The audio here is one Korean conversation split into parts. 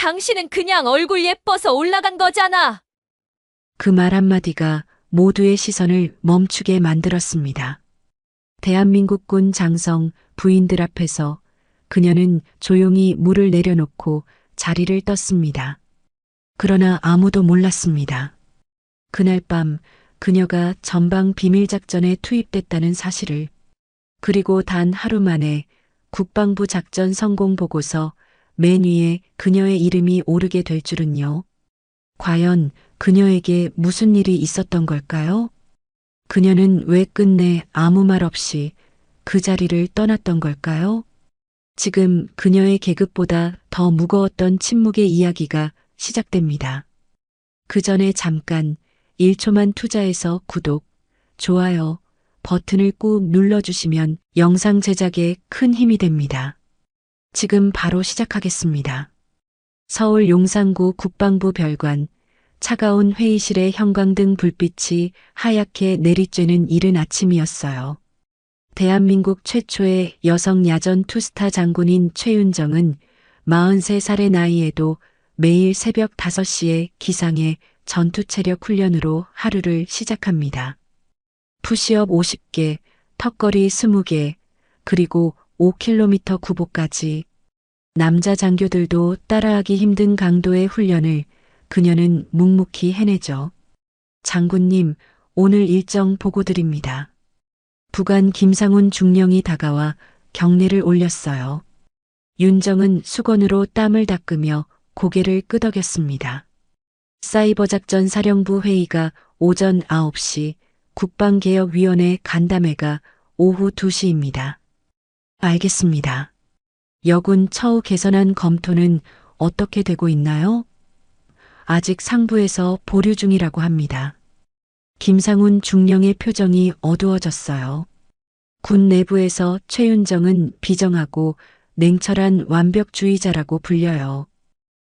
당신은 그냥 얼굴 예뻐서 올라간 거잖아. 그 말 한마디가 모두의 시선을 멈추게 만들었습니다. 대한민국군 장성 부인들 앞에서 그녀는 조용히 물을 내려놓고 자리를 떴습니다. 그러나 아무도 몰랐습니다. 그날 밤 그녀가 전방 비밀작전에 투입됐다는 사실을, 그리고 단 하루 만에 국방부 작전 성공 보고서 맨 위에 그녀의 이름이 오르게 될 줄은요. 과연 그녀에게 무슨 일이 있었던 걸까요? 그녀는 왜 끝내 아무 말 없이 그 자리를 떠났던 걸까요? 지금 그녀의 계급보다 더 무거웠던 침묵의 이야기가 시작됩니다. 그 전에 잠깐 1초만 투자해서 구독, 좋아요 버튼을 꾹 눌러주시면 영상 제작에 큰 힘이 됩니다. 지금 바로 시작하겠습니다. 서울 용산구 국방부 별관, 차가운 회의실의 형광등 불빛이 하얗게 내리쬐는 이른 아침이었어요. 대한민국 최초의 여성 야전 투스타 장군인 최윤정은 43살의 나이에도 매일 새벽 5시에 기상해 전투체력 훈련으로 하루를 시작합니다. 푸시업 50개, 턱걸이 20개, 그리고 5km 구보까지. 남자 장교들도 따라하기 힘든 강도의 훈련을 그녀는 묵묵히 해내죠. 장군님, 오늘 일정 보고 드립니다. 부관 김상훈 중령이 다가와 경례를 올렸어요. 윤정은 수건으로 땀을 닦으며 고개를 끄덕였습니다. 사이버작전 사령부 회의가 오전 9시, 국방개혁위원회 간담회가 오후 2시입니다. 알겠습니다. 여군 처우 개선안 검토는 어떻게 되고 있나요? 아직 상부에서 보류 중이라고 합니다. 김상훈 중령의 표정이 어두워졌어요. 군 내부에서 최윤정은 비정하고 냉철한 완벽주의자라고 불려요.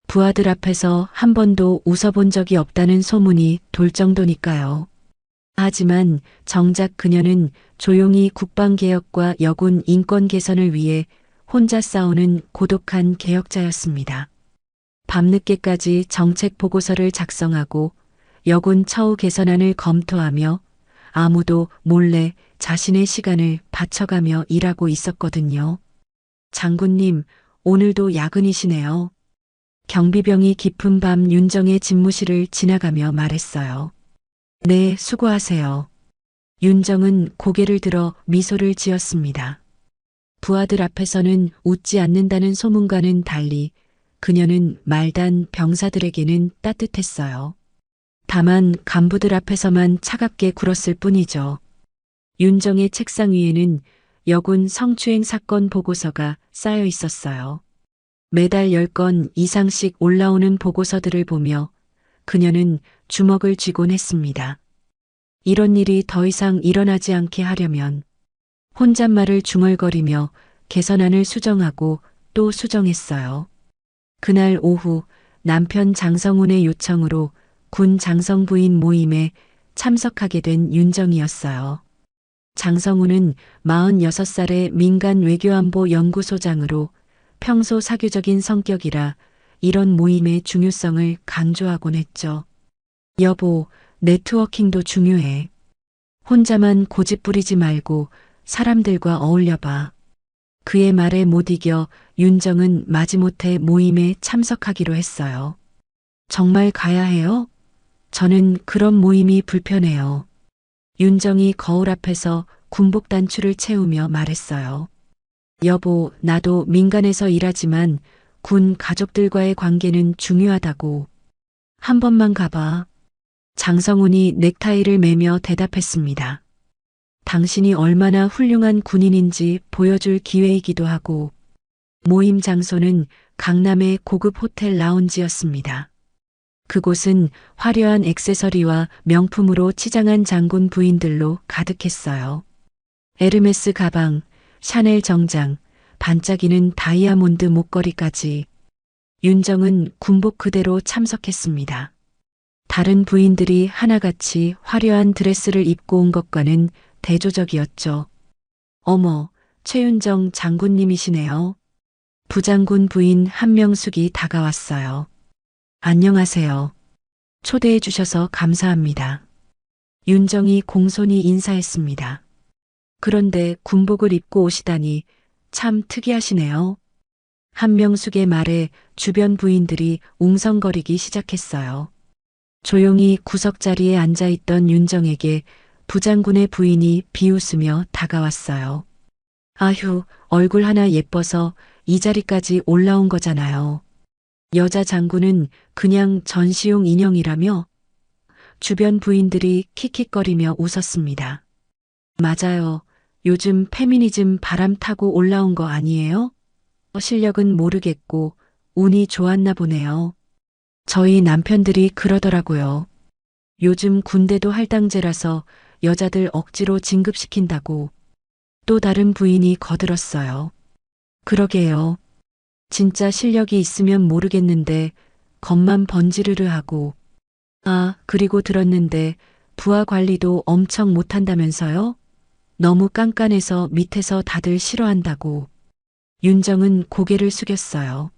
부하들 앞에서 한 번도 웃어본 적이 없다는 소문이 돌 정도니까요. 하지만 정작 그녀는 조용히 국방개혁과 여군 인권 개선을 위해 혼자 싸우는 고독한 개혁자였습니다. 밤늦게까지 정책 보고서를 작성하고 여군 처우 개선안을 검토하며 아무도 몰래 자신의 시간을 바쳐가며 일하고 있었거든요. 장군님, 오늘도 야근이시네요. 경비병이 깊은 밤 윤정의 집무실을 지나가며 말했어요. 네, 수고하세요. 윤정은 고개를 들어 미소를 지었습니다. 부하들 앞에서는 웃지 않는다는 소문과는 달리 그녀는 말단 병사들에게는 따뜻했어요. 다만 간부들 앞에서만 차갑게 굴었을 뿐이죠. 윤정의 책상 위에는 여군 성추행 사건 보고서가 쌓여 있었어요. 매달 10건 이상씩 올라오는 보고서들을 보며 그녀는 주먹을 쥐곤 했습니다. 이런 일이 더 이상 일어나지 않게 하려면 혼잣말을 중얼거리며 개선안을 수정하고 또 수정했어요. 그날 오후 남편 장성훈의 요청으로 군 장성부인 모임에 참석하게 된 윤정이었어요. 장성훈은 46살의 민간 외교안보 연구소장으로 평소 사교적인 성격이라 이런 모임의 중요성을 강조하곤 했죠. 여보, 네트워킹도 중요해. 혼자만 고집 부리지 말고 사람들과 어울려봐. 그의 말에 못 이겨 윤정은 마지못해 모임에 참석하기로 했어요. 정말 가야 해요? 저는 그런 모임이 불편해요. 윤정이 거울 앞에서 군복 단추를 채우며 말했어요. 여보, 나도 민간에서 일하지만 군 가족들과의 관계는 중요하다고. 한 번만 가봐. 장성훈이 넥타이를 매며 대답했습니다. 당신이 얼마나 훌륭한 군인인지 보여줄 기회이기도 하고. 모임 장소는 강남의 고급 호텔 라운지였습니다. 그곳은 화려한 액세서리와 명품으로 치장한 장군 부인들로 가득했어요. 에르메스 가방, 샤넬 정장, 반짝이는 다이아몬드 목걸이까지. 윤정은 군복 그대로 참석했습니다. 다른 부인들이 하나같이 화려한 드레스를 입고 온 것과는 대조적이었죠. 어머, 최윤정 장군님이시네요. 부장군 부인 한명숙이 다가왔어요. 안녕하세요. 초대해 주셔서 감사합니다. 윤정이 공손히 인사했습니다. 그런데 군복을 입고 오시다니 참 특이하시네요. 한명숙의 말에 주변 부인들이 웅성거리기 시작했어요. 조용히 구석자리에 앉아있던 윤정에게 부장군의 부인이 비웃으며 다가왔어요. 아휴, 얼굴 하나 예뻐서 이 자리까지 올라온 거잖아요. 여자 장군은 그냥 전시용 인형이라며? 주변 부인들이 킥킥거리며 웃었습니다. 맞아요. 요즘 페미니즘 바람 타고 올라온 거 아니에요? 실력은 모르겠고 운이 좋았나 보네요. 저희 남편들이 그러더라고요. 요즘 군대도 할당제라서 여자들 억지로 진급시킨다고. 또 다른 부인이 거들었어요. 그러게요. 진짜 실력이 있으면 모르겠는데 겉만 번지르르 하고. 아, 그리고 들었는데 부하 관리도 엄청 못한다면서요? 너무 깐깐해서 밑에서 다들 싫어한다고. 윤정은 고개를 숙였어요.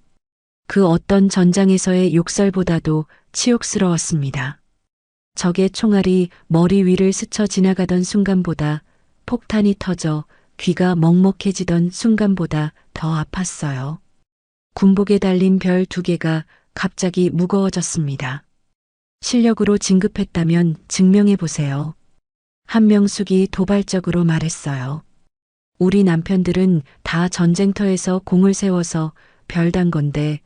그 어떤 전장에서의 욕설보다도 치욕스러웠습니다. 적의 총알이 머리 위를 스쳐 지나가던 순간보다, 폭탄이 터져 귀가 먹먹해지던 순간보다 더 아팠어요. 군복에 달린 별 2개가 갑자기 무거워졌습니다. 실력으로 진급했다면 증명해 보세요. 한명숙이 도발적으로 말했어요. 우리 남편들은 다 전쟁터에서 공을 세워서 별단 건데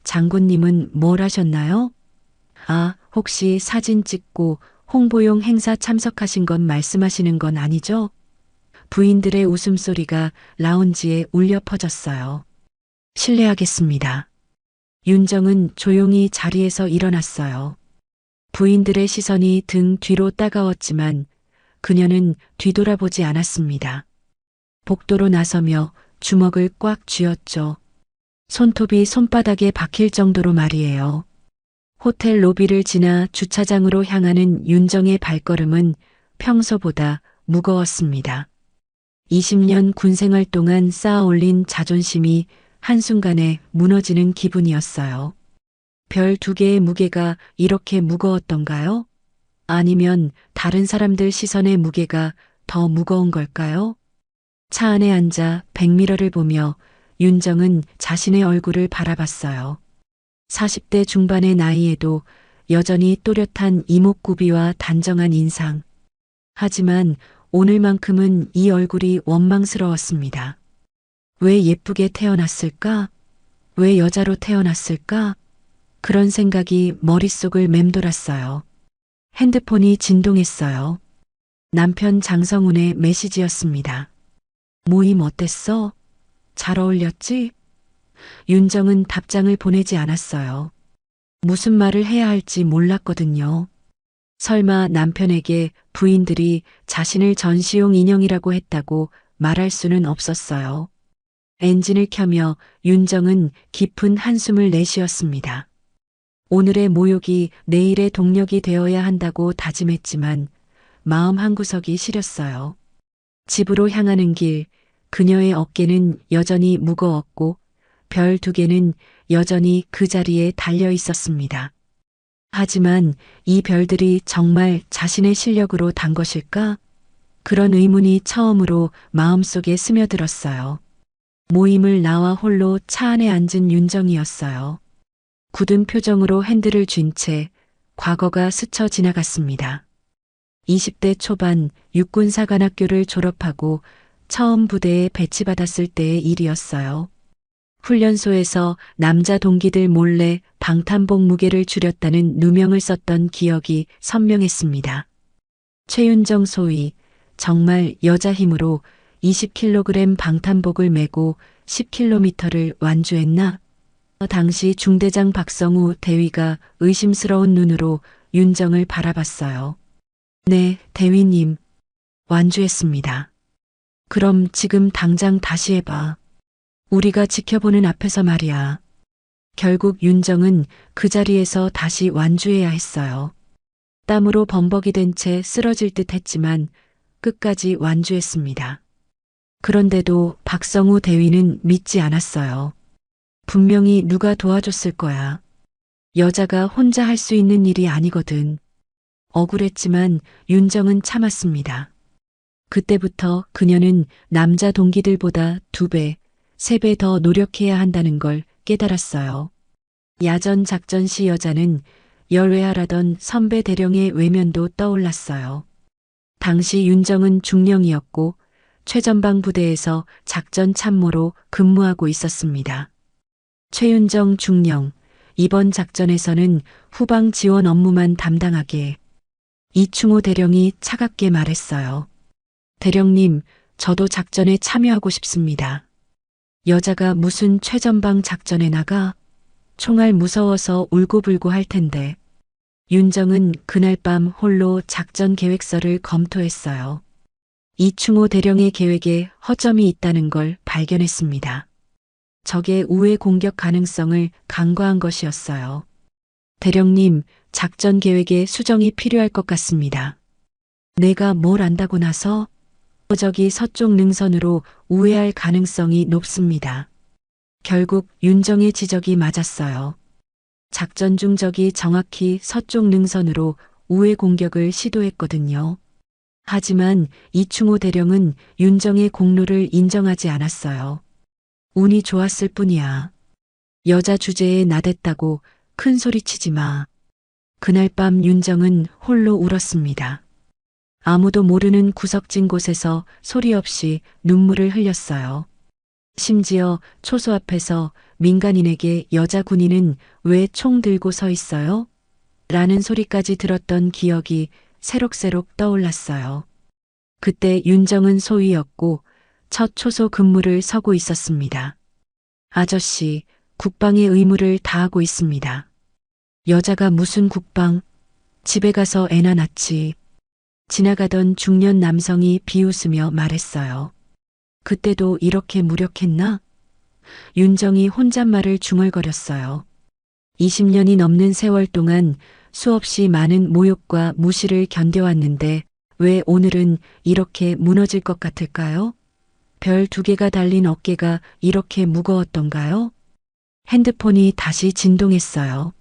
장군님은 뭘 하셨나요? 아, 혹시 사진 찍고 홍보용 행사 참석하신 건 말씀하시는 건 아니죠? 부인들의 웃음소리가 라운지에 울려 퍼졌어요. 실례하겠습니다. 윤정은 조용히 자리에서 일어났어요. 부인들의 시선이 등 뒤로 따가웠지만 그녀는 뒤돌아보지 않았습니다. 복도로 나서며 주먹을 꽉 쥐었죠. 손톱이 손바닥에 박힐 정도로 말이에요. 호텔 로비를 지나 주차장으로 향하는 윤정의 발걸음은 평소보다 무거웠습니다. 20년 군생활 동안 쌓아 올린 자존심이 한순간에 무너지는 기분이었어요. 별 2개의 무게가 이렇게 무거웠던가요? 아니면 다른 사람들 시선의 무게가 더 무거운 걸까요? 차 안에 앉아 백미러를 보며 윤정은 자신의 얼굴을 바라봤어요. 40대 중반의 나이에도 여전히 또렷한 이목구비와 단정한 인상. 하지만 오늘만큼은 이 얼굴이 원망스러웠습니다. 왜 예쁘게 태어났을까? 왜 여자로 태어났을까? 그런 생각이 머릿속을 맴돌았어요. 핸드폰이 진동했어요. 남편 장성훈의 메시지였습니다. 모임 어땠어? 잘 어울렸지? 윤정은 답장을 보내지 않았어요. 무슨 말을 해야 할지 몰랐거든요. 설마 남편에게 부인들이 자신을 전시용 인형이라고 했다고 말할 수는 없었어요. 엔진을 켜며 윤정은 깊은 한숨을 내쉬었습니다. 오늘의 모욕이 내일의 동력이 되어야 한다고 다짐했지만 마음 한구석이 시렸어요. 집으로 향하는 길, 그녀의 어깨는 여전히 무거웠고 별 2개는 여전히 그 자리에 달려 있었습니다. 하지만 이 별들이 정말 자신의 실력으로 단 것일까? 그런 의문이 처음으로 마음속에 스며들었어요. 모임을 나와 홀로 차 안에 앉은 윤정이었어요. 굳은 표정으로 핸들을 쥔 채 과거가 스쳐 지나갔습니다. 20대 초반 육군사관학교를 졸업하고 처음 부대에 배치받았을 때의 일이었어요. 훈련소에서 남자 동기들 몰래 방탄복 무게를 줄였다는 누명을 썼던 기억이 선명했습니다. 최윤정 소위 정말 여자 힘으로 20kg 방탄복을 메고 10km를 완주했나? 당시 중대장 박성우 대위가 의심스러운 눈으로 윤정을 바라봤어요. 네, 대위님. 완주했습니다. 그럼 지금 당장 다시 해봐. 우리가 지켜보는 앞에서 말이야. 결국 윤정은 그 자리에서 다시 완주해야 했어요. 땀으로 범벅이 된 채 쓰러질 듯 했지만 끝까지 완주했습니다. 그런데도 박성우 대위는 믿지 않았어요. 분명히 누가 도와줬을 거야. 여자가 혼자 할 수 있는 일이 아니거든. 억울했지만 윤정은 참았습니다. 그때부터 그녀는 남자 동기들보다 2배, 3배 더 노력해야 한다는 걸 깨달았어요. 야전 작전 시 여자는 열외하라던 선배 대령의 외면도 떠올랐어요. 당시 윤정은 중령이었고 최전방 부대에서 작전 참모로 근무하고 있었습니다. 최윤정 중령, 이번 작전에서는 후방 지원 업무만 담당하게. 이충호 대령이 차갑게 말했어요. 대령님, 저도 작전에 참여하고 싶습니다. 여자가 무슨 최전방 작전에 나가? 총알 무서워서 울고불고 할 텐데. 윤정은 그날 밤 홀로 작전 계획서를 검토했어요. 이충호 대령의 계획에 허점이 있다는 걸 발견했습니다. 적의 우회 공격 가능성을 간과한 것이었어요. 대령님, 작전 계획에 수정이 필요할 것 같습니다. 내가 뭘 안다고 나서? 적이 서쪽 능선으로 우회할 가능성이 높습니다. 결국 윤정의 지적이 맞았어요. 작전 중 적이 정확히 서쪽 능선으로 우회 공격을 시도했거든요. 하지만 이충호 대령은 윤정의 공로를 인정하지 않았어요. 운이 좋았을 뿐이야. 여자 주제에 나댔다고 큰 소리치지 마. 그날 밤 윤정은 홀로 울었습니다. 아무도 모르는 구석진 곳에서 소리 없이 눈물을 흘렸어요. 심지어 초소 앞에서 민간인에게 여자 군인은 왜 총 들고 서 있어요? 라는 소리까지 들었던 기억이 새록새록 떠올랐어요. 그때 윤정은 소위였고 첫 초소 근무를 서고 있었습니다. 아저씨, 국방의 의무를 다하고 있습니다. 여자가 무슨 국방? 집에 가서 애나 낳지. 지나가던 중년 남성이 비웃으며 말했어요. 그때도 이렇게 무력했나? 윤정이 혼잣말을 중얼거렸어요. 20년이 넘는 세월 동안 수없이 많은 모욕과 무시를 견뎌왔는데 왜 오늘은 이렇게 무너질 것 같을까요? 별 2개가 달린 어깨가 이렇게 무거웠던가요? 핸드폰이 다시 진동했어요.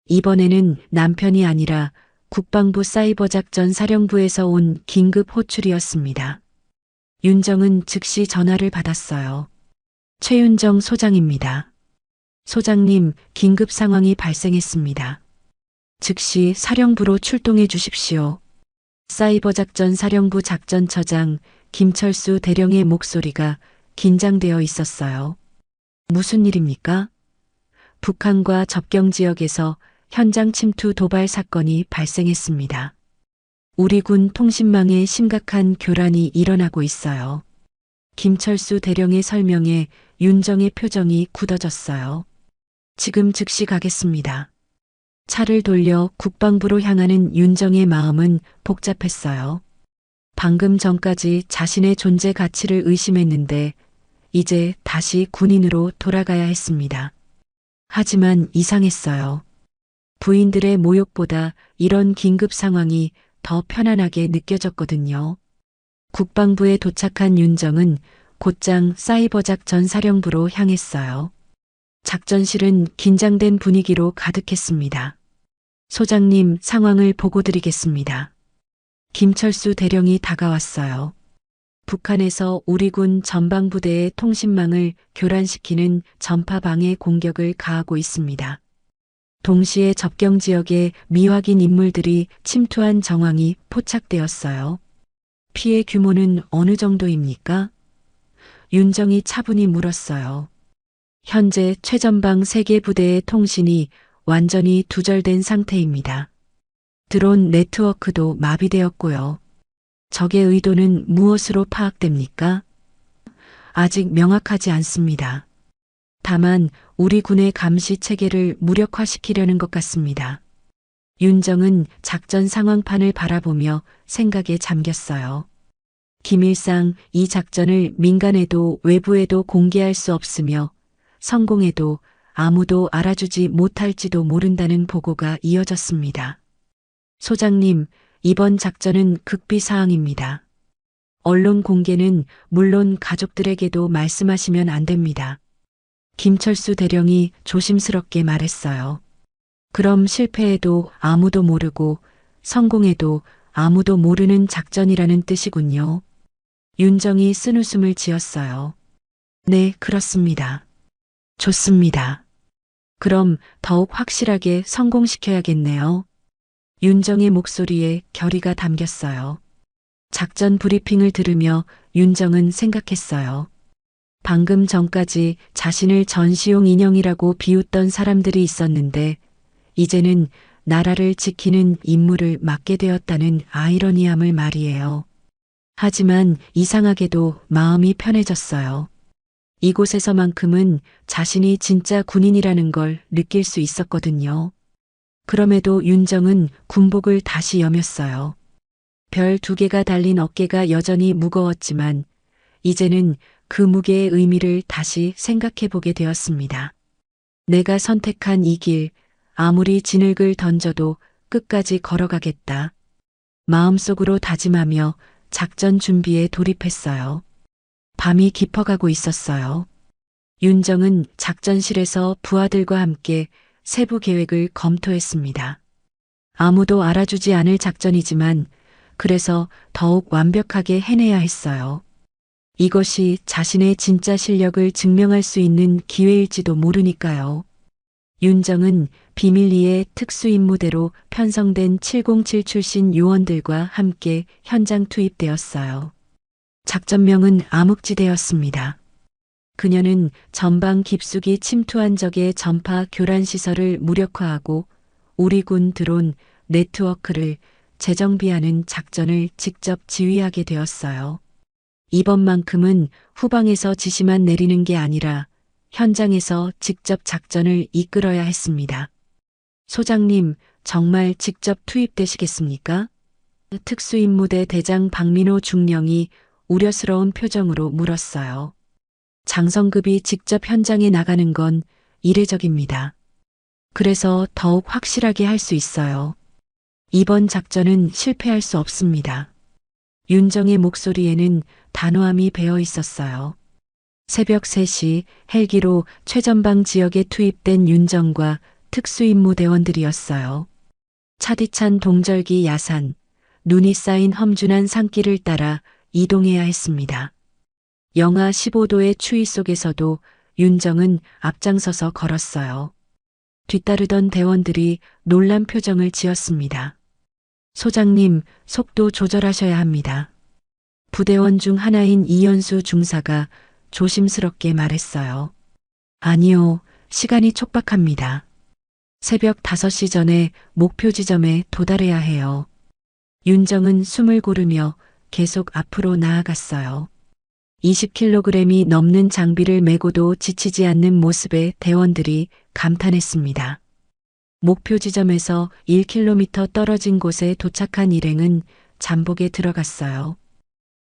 이번에는 남편이 아니라 국방부 사이버작전 사령부에서 온 긴급 호출이었습니다. 윤정은 즉시 전화를 받았어요. 최윤정 소장입니다. 소장님, 긴급 상황이 발생했습니다. 즉시 사령부로 출동해 주십시오. 사이버작전 사령부 작전처장 김철수 대령의 목소리가 긴장되어 있었어요. 무슨 일입니까? 북한과 접경 지역에서 현장 침투 도발 사건이 발생했습니다. 우리 군 통신망에 심각한 교란이 일어나고 있어요. 김철수 대령의 설명에 윤정의 표정이 굳어졌어요. 지금 즉시 가겠습니다. 차를 돌려 국방부로 향하는 윤정의 마음은 복잡했어요. 방금 전까지 자신의 존재 가치를 의심했는데 이제 다시 군인으로 돌아가야 했습니다. 하지만 이상했어요. 부인들의 모욕보다 이런 긴급 상황이 더 편안하게 느껴졌거든요. 국방부에 도착한 윤정은 곧장 사이버작전 사령부로 향했어요. 작전실은 긴장된 분위기로 가득했습니다. 소장님, 상황을 보고드리겠습니다. 김철수 대령이 다가왔어요. 북한에서 우리 군 전방부대의 통신망을 교란시키는 전파 방해 공격을 가하고 있습니다. 동시에 접경 지역에 미확인 인물들이 침투한 정황이 포착되었어요. 피해 규모는 어느 정도입니까? 윤정이 차분히 물었어요. 현재 최전방 3개 부대의 통신이 완전히 두절된 상태입니다. 드론 네트워크도 마비되었고요. 적의 의도는 무엇으로 파악됩니까? 아직 명확하지 않습니다. 다만 우리 군의 감시 체계를 무력화시키려는 것 같습니다. 윤정은 작전 상황판을 바라보며 생각에 잠겼어요. 기밀상 이 작전을 민간에도 외부에도 공개할 수 없으며 성공해도 아무도 알아주지 못할지도 모른다는 보고가 이어졌습니다. 소장님, 이번 작전은 극비사항입니다. 언론 공개는 물론 가족들에게도 말씀하시면 안 됩니다. 김철수 대령이 조심스럽게 말했어요. 그럼 실패해도 아무도 모르고 성공해도 아무도 모르는 작전이라는 뜻이군요. 윤정이 쓴웃음을 지었어요. 네, 그렇습니다. 좋습니다. 그럼 더욱 확실하게 성공시켜야겠네요. 윤정의 목소리에 결의가 담겼어요. 작전 브리핑을 들으며 윤정은 생각했어요. 방금 전까지 자신을 전시용 인형이라고 비웃던 사람들이 있었는데 이제는 나라를 지키는 임무를 맡게 되었다는 아이러니함을 말이에요. 하지만 이상하게도 마음이 편해졌어요. 이곳에서만큼은 자신이 진짜 군인이라는 걸 느낄 수 있었거든요. 그럼에도 윤정은 군복을 다시 여몄어요. 별 2개가 달린 어깨가 여전히 무거웠지만 이제는 그 무게의 의미를 다시 생각해 보게 되었습니다. 내가 선택한 이 길, 아무리 진흙을 던져도 끝까지 걸어가겠다. 마음속으로 다짐하며 작전 준비에 돌입했어요. 밤이 깊어가고 있었어요. 윤정은 작전실에서 부하들과 함께 세부 계획을 검토했습니다. 아무도 알아주지 않을 작전이지만 그래서 더욱 완벽하게 해내야 했어요. 이것이 자신의 진짜 실력을 증명할 수 있는 기회일지도 모르니까요. 윤정은 비밀리에 특수임무대로 편성된 707 출신 요원들과 함께 현장 투입되었어요. 작전명은 암흑지대였습니다. 그녀는 전방 깊숙이 침투한 적의 전파 교란 시설을 무력화하고 우리 군 드론 네트워크를 재정비하는 작전을 직접 지휘하게 되었어요. 이번만큼은 후방에서 지시만 내리는 게 아니라 현장에서 직접 작전을 이끌어야 했습니다. 소장님, 정말 직접 투입되시겠습니까? 특수임무대 대장 박민호 중령이 우려스러운 표정으로 물었어요. 장성급이 직접 현장에 나가는 건 이례적입니다. 그래서 더욱 확실하게 할 수 있어요. 이번 작전은 실패할 수 없습니다. 윤정의 목소리에는 단호함이 배어 있었어요. 새벽 3시 헬기로 최전방 지역에 투입된 윤정과 특수임무대원들이었어요. 차디찬 동절기 야산, 눈이 쌓인 험준한 산길을 따라 이동해야 했습니다. 영하 15도의 추위 속에서도 윤정은 앞장서서 걸었어요. 뒤따르던 대원들이 놀란 표정을 지었습니다. 소장님, 속도 조절하셔야 합니다. 부대원 중 하나인 이연수 중사가 조심스럽게 말했어요. 아니요, 시간이 촉박합니다. 새벽 5시 전에 목표 지점에 도달해야 해요. 윤정은 숨을 고르며 계속 앞으로 나아갔어요. 20kg이 넘는 장비를 메고도 지치지 않는 모습에 대원들이 감탄했습니다. 목표 지점에서 1km 떨어진 곳에 도착한 일행은 잠복에 들어갔어요.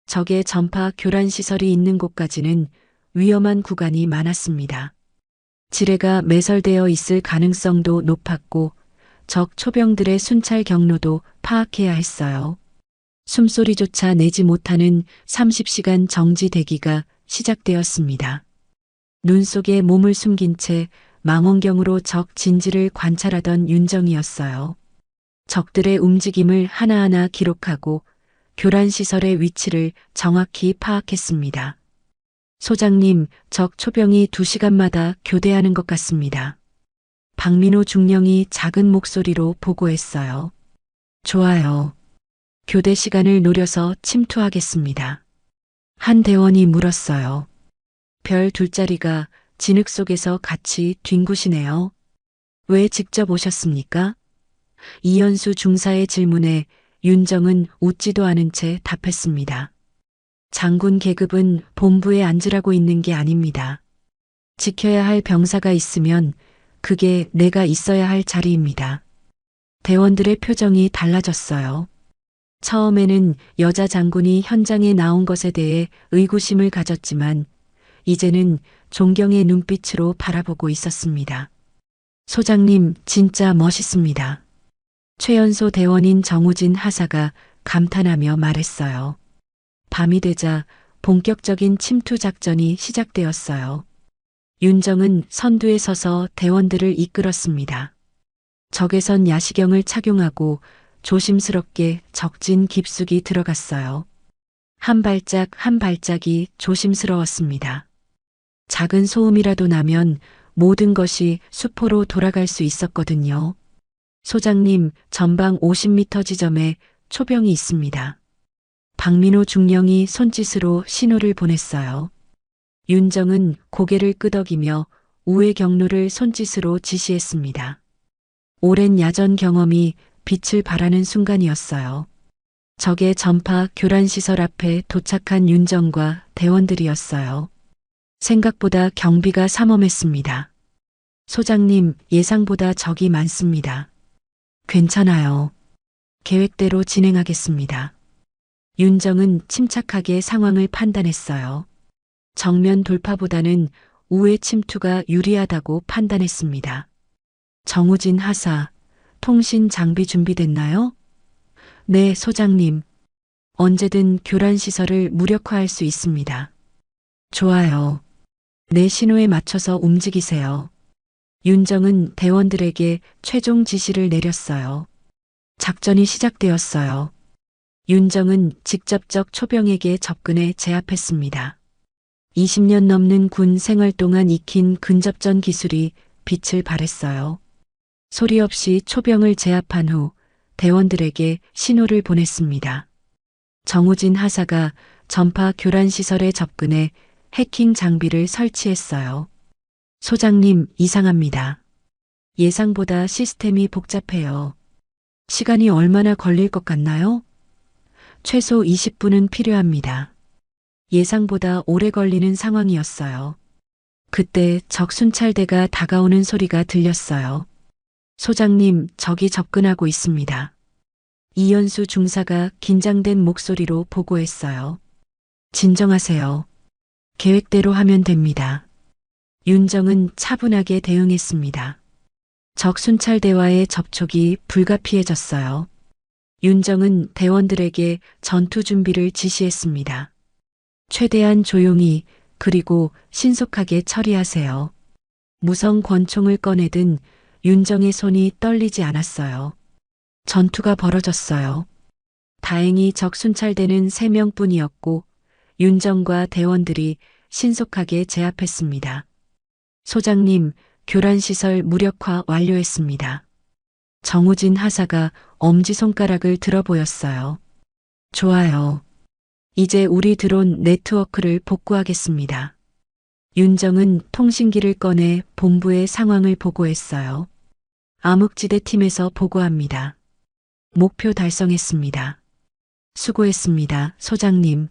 적의 전파 교란 시설이 있는 곳까지는 위험한 구간이 많았습니다. 지뢰가 매설되어 있을 가능성도 높았고 적 초병들의 순찰 경로도 파악해야 했어요. 숨소리조차 내지 못하는 30시간 정지 대기가 시작되었습니다. 눈 속에 몸을 숨긴 채 망원경으로 적 진지를 관찰하던 윤정이었어요. 적들의 움직임을 하나하나 기록하고 교란시설의 위치를 정확히 파악했습니다. 소장님, 적 초병이 2시간마다 교대하는 것 같습니다. 박민호 중령이 작은 목소리로 보고했어요. 좋아요. 교대 시간을 노려서 침투하겠습니다. 한 대원이 물었어요. 별 2자리가 진흙 속에서 같이 뒹구시네요. 왜 직접 오셨습니까? 이연수 중사의 질문에 윤정은 웃지도 않은 채 답했습니다. 장군 계급은 본부에 앉으라고 있는 게 아닙니다. 지켜야 할 병사가 있으면 그게 내가 있어야 할 자리입니다. 대원들의 표정이 달라졌어요. 처음에는 여자 장군이 현장에 나온 것에 대해 의구심을 가졌지만 이제는 존경의 눈빛으로 바라보고 있었습니다. 소장님, 진짜 멋있습니다. 최연소 대원인 정우진 하사가 감탄하며 말했어요. 밤이 되자 본격적인 침투 작전이 시작되었어요. 윤정은 선두에 서서 대원들을 이끌었습니다. 적외선 야시경을 착용하고 조심스럽게 적진 깊숙이 들어갔어요. 한 발짝 한 발짝이 조심스러웠습니다. 작은 소음이라도 나면 모든 것이 수포로 돌아갈 수 있었거든요. 소장님, 전방 50m 지점에 초병이 있습니다. 박민호 중령이 손짓으로 신호를 보냈어요. 윤정은 고개를 끄덕이며 우회 경로를 손짓으로 지시했습니다. 오랜 야전 경험이 빛을 발하는 순간이었어요. 적의 전파 교란시설 앞에 도착한 윤정과 대원들이었어요. 생각보다 경비가 삼엄했습니다. 소장님, 예상보다 적이 많습니다. 괜찮아요. 계획대로 진행하겠습니다. 윤정은 침착하게 상황을 판단했어요. 정면 돌파보다는 우회 침투가 유리하다고 판단했습니다. 정우진 하사, 통신 장비 준비됐나요? 네, 소장님. 언제든 교란시설을 무력화할 수 있습니다. 좋아요. 내 신호에 맞춰서 움직이세요. 윤정은 대원들에게 최종 지시를 내렸어요. 작전이 시작되었어요. 윤정은 직접적 초병에게 접근해 제압했습니다. 20년 넘는 군 생활 동안 익힌 근접전 기술이 빛을 발했어요. 소리 없이 초병을 제압한 후 대원들에게 신호를 보냈습니다. 정우진 하사가 전파 교란 시설에 접근해 해킹 장비를 설치했어요. 소장님, 이상합니다. 예상보다 시스템이 복잡해요. 시간이 얼마나 걸릴 것 같나요? 최소 20분은 필요합니다. 예상보다 오래 걸리는 상황이었어요. 그때 적 순찰대가 다가오는 소리가 들렸어요. 소장님, 적이 접근하고 있습니다. 이연수 중사가 긴장된 목소리로 보고했어요. 진정하세요. 계획대로 하면 됩니다. 윤정은 차분하게 대응했습니다. 적 순찰대와의 접촉이 불가피해졌어요. 윤정은 대원들에게 전투 준비를 지시했습니다. 최대한 조용히 그리고 신속하게 처리하세요. 무성 권총을 꺼내든 윤정의 손이 떨리지 않았어요. 전투가 벌어졌어요. 다행히 적 순찰대는 3명뿐이었고 윤정과 대원들이 신속하게 제압했습니다. 소장님, 교란시설 무력화 완료했습니다. 정우진 하사가 엄지손가락을 들어 보였어요. 좋아요. 이제 우리 드론 네트워크를 복구하겠습니다. 윤정은 통신기를 꺼내 본부의 상황을 보고했어요. 암흑지대 팀에서 보고합니다. 목표 달성했습니다. 수고했습니다, 소장님.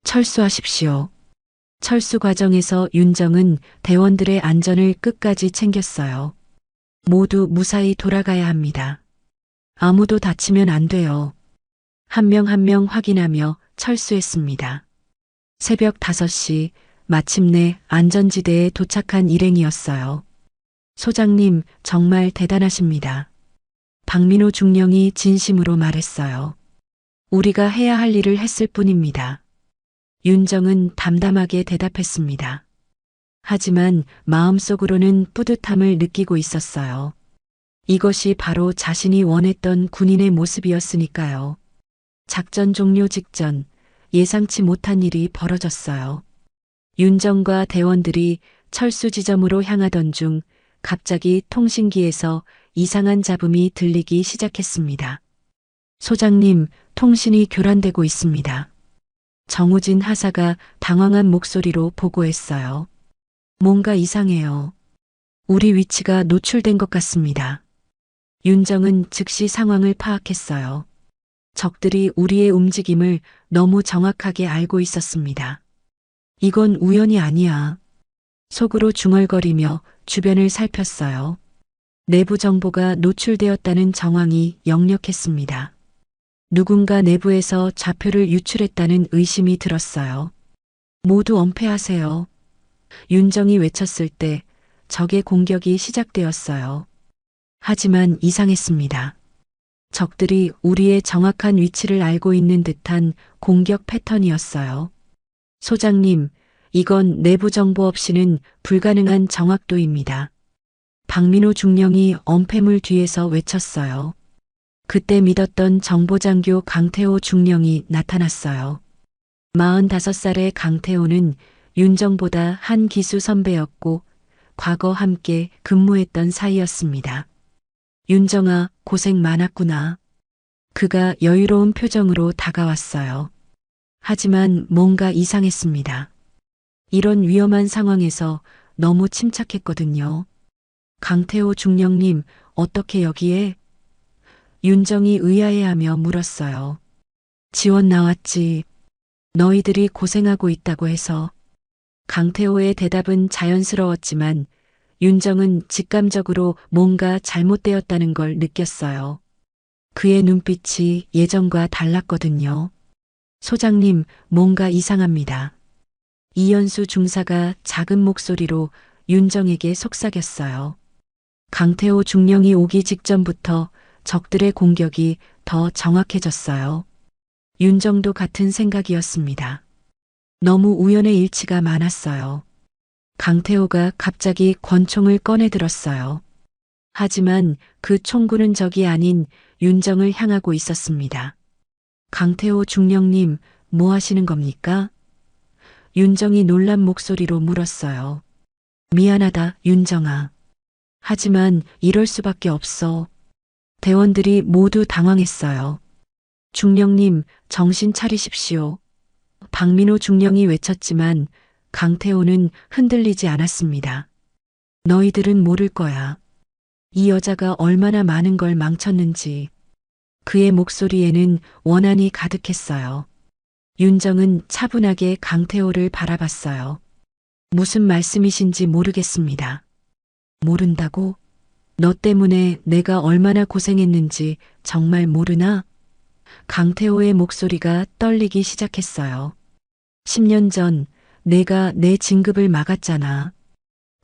철수하십시오. 철수 과정에서 윤정은 대원들의 안전을 끝까지 챙겼어요. 모두 무사히 돌아가야 합니다. 아무도 다치면 안 돼요. 한 명 한 명 확인하며 철수했습니다. 새벽 5시 마침내 안전지대에 도착한 일행이었어요. 소장님, 정말 대단하십니다. 박민호 중령이 진심으로 말했어요. 우리가 해야 할 일을 했을 뿐입니다. 윤정은 담담하게 대답했습니다. 하지만 마음속으로는 뿌듯함을 느끼고 있었어요. 이것이 바로 자신이 원했던 군인의 모습이었으니까요. 작전 종료 직전 예상치 못한 일이 벌어졌어요. 윤정과 대원들이 철수 지점으로 향하던 중 갑자기 통신기에서 이상한 잡음이 들리기 시작했습니다. 소장님, 통신이 교란되고 있습니다. 정우진 하사가 당황한 목소리로 보고했어요. 뭔가 이상해요. 우리 위치가 노출된 것 같습니다. 윤정은 즉시 상황을 파악했어요. 적들이 우리의 움직임을 너무 정확하게 알고 있었습니다. 이건 우연이 아니야. 속으로 중얼거리며 주변을 살폈어요. 내부 정보가 노출되었다는 정황이 역력했습니다. 누군가 내부에서 좌표를 유출했다는 의심이 들었어요. 모두 엄폐하세요. 윤정이 외쳤을 때 적의 공격이 시작되었어요. 하지만 이상했습니다. 적들이 우리의 정확한 위치를 알고 있는 듯한 공격 패턴이었어요. 소장님, 이건 내부 정보 없이는 불가능한 정확도입니다. 박민호 중령이 엄폐물 뒤에서 외쳤어요. 그때 믿었던 정보장교 강태호 중령이 나타났어요. 45살의 강태호는 윤정보다 한 기수 선배였고 과거 함께 근무했던 사이였습니다. 윤정아, 고생 많았구나. 그가 여유로운 표정으로 다가왔어요. 하지만 뭔가 이상했습니다. 이런 위험한 상황에서 너무 침착했거든요. 강태호 중령님, 어떻게 여기에? 윤정이 의아해하며 물었어요. 지원 나왔지. 너희들이 고생하고 있다고 해서. 강태호의 대답은 자연스러웠지만 윤정은 직감적으로 뭔가 잘못되었다는 걸 느꼈어요. 그의 눈빛이 예전과 달랐거든요. 소장님, 뭔가 이상합니다. 이연수 중사가 작은 목소리로 윤정에게 속삭였어요. 강태호 중령이 오기 직전부터 적들의 공격이 더 정확해졌어요. 윤정도 같은 생각이었습니다. 너무 우연의 일치가 많았어요. 강태호가 갑자기 권총을 꺼내 들었어요. 하지만 그 총구는 적이 아닌 윤정을 향하고 있었습니다. 강태호 중령님, 뭐 하시는 겁니까? 윤정이 놀란 목소리로 물었어요. 미안하다, 윤정아. 하지만 이럴 수밖에 없어. 대원들이 모두 당황했어요. 중령님, 정신 차리십시오. 박민호 중령이 외쳤지만 강태호는 흔들리지 않았습니다. 너희들은 모를 거야. 이 여자가 얼마나 많은 걸 망쳤는지. 그의 목소리에는 원한이 가득했어요. 윤정은 차분하게 강태호를 바라봤어요. 무슨 말씀이신지 모르겠습니다. 모른다고? 너 때문에 내가 얼마나 고생했는지 정말 모르나? 강태호의 목소리가 떨리기 시작했어요. 10년 전 내가 내 진급을 막았잖아.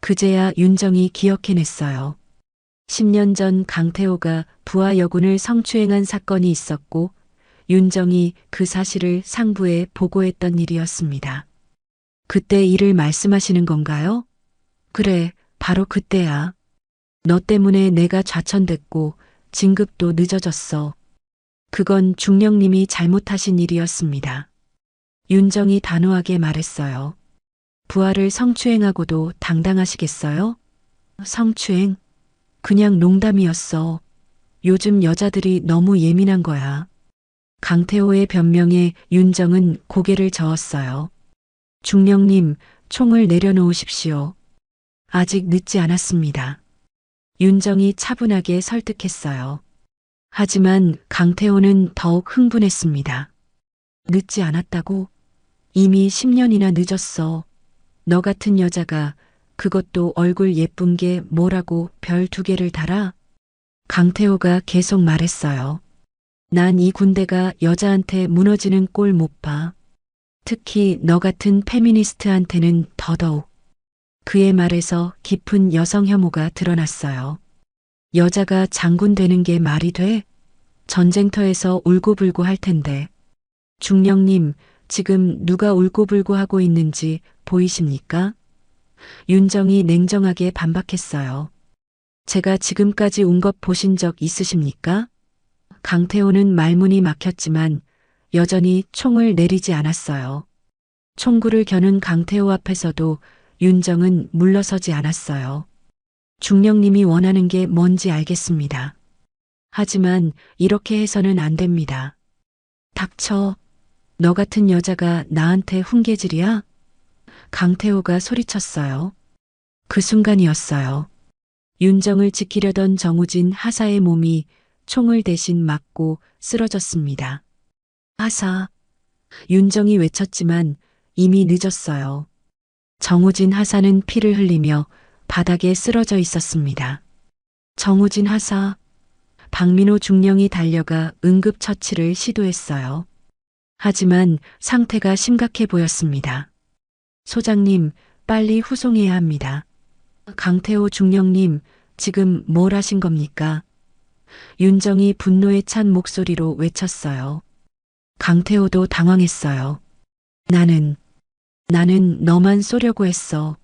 그제야 윤정이 기억해냈어요. 10년 전 강태호가 부하 여군을 성추행한 사건이 있었고 윤정이 그 사실을 상부에 보고했던 일이었습니다. 그때 일을 말씀하시는 건가요? 그래, 바로 그때야. 너 때문에 내가 좌천됐고 진급도 늦어졌어. 그건 중령님이 잘못하신 일이었습니다. 윤정이 단호하게 말했어요. 부하를 성추행하고도 당당하시겠어요? 성추행? 그냥 농담이었어. 요즘 여자들이 너무 예민한 거야. 강태호의 변명에 윤정은 고개를 저었어요. 중령님, 총을 내려놓으십시오. 아직 늦지 않았습니다. 윤정이 차분하게 설득했어요. 하지만 강태호는 더욱 흥분했습니다. 늦지 않았다고? 이미 10년이나 늦었어. 너 같은 여자가 그것도 얼굴 예쁜 게 뭐라고 별 2개를 달아? 강태호가 계속 말했어요. 난 이 군대가 여자한테 무너지는 꼴 못 봐. 특히 너 같은 페미니스트한테는 더더욱. 그의 말에서 깊은 여성 혐오가 드러났어요. 여자가 장군 되는 게 말이 돼? 전쟁터에서 울고불고 할 텐데. 중령님, 지금 누가 울고불고 하고 있는지 보이십니까? 윤정이 냉정하게 반박했어요. 제가 지금까지 운 것 보신 적 있으십니까? 강태호는 말문이 막혔지만 여전히 총을 내리지 않았어요. 총구를 겨눈 강태호 앞에서도 윤정은 물러서지 않았어요. 중령님이 원하는 게 뭔지 알겠습니다. 하지만 이렇게 해서는 안 됩니다. 닥쳐. 너 같은 여자가 나한테 훈계질이야? 강태호가 소리쳤어요. 그 순간이었어요. 윤정을 지키려던 정우진 하사의 몸이 총을 대신 맞고 쓰러졌습니다. 하사. 윤정이 외쳤지만 이미 늦었어요. 정우진 하사는 피를 흘리며 바닥에 쓰러져 있었습니다. 정우진 하사. 박민호 중령이 달려가 응급처치를 시도했어요. 하지만 상태가 심각해 보였습니다. 소장님, 빨리 후송해야 합니다. 강태호 중령님, 지금 뭘 하신 겁니까? 윤정이 분노에 찬 목소리로 외쳤어요. 강태호도 당황했어요. 나는 나는 너만 쏘려고 했어.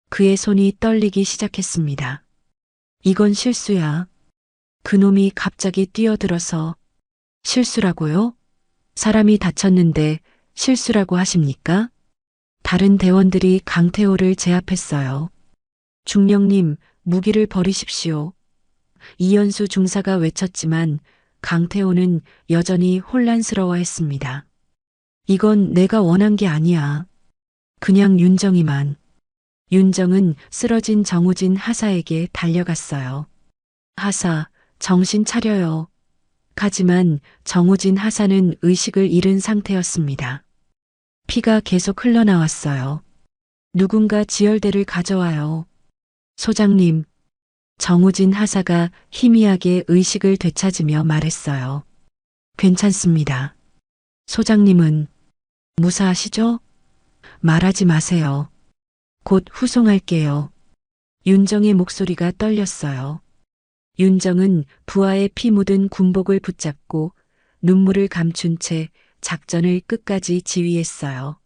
그의 손이 떨리기 시작했습니다. 이건 실수야. 그놈이 갑자기 뛰어들어서 실수라고요? 사람이 다쳤는데 실수라고 하십니까? 다른 대원들이 강태호를 제압했어요. 중령님, 무기를 버리십시오. 이연수 중사가 외쳤지만 강태호는 여전히 혼란스러워했습니다. 이건 내가 원한 게 아니야. 그냥 윤정이만. 윤정은 쓰러진 정우진 하사에게 달려갔어요. 하사, 정신 차려요. 하지만 정우진 하사는 의식을 잃은 상태였습니다. 피가 계속 흘러나왔어요. 누군가 지혈대를 가져와요. 소장님, 정우진 하사가 희미하게 의식을 되찾으며 말했어요. 괜찮습니다. 소장님은 무사하시죠? 말하지 마세요. 곧 후송할게요. 윤정의 목소리가 떨렸어요. 윤정은 부하의 피 묻은 군복을 붙잡고 눈물을 감춘 채 작전을 끝까지 지휘했어요.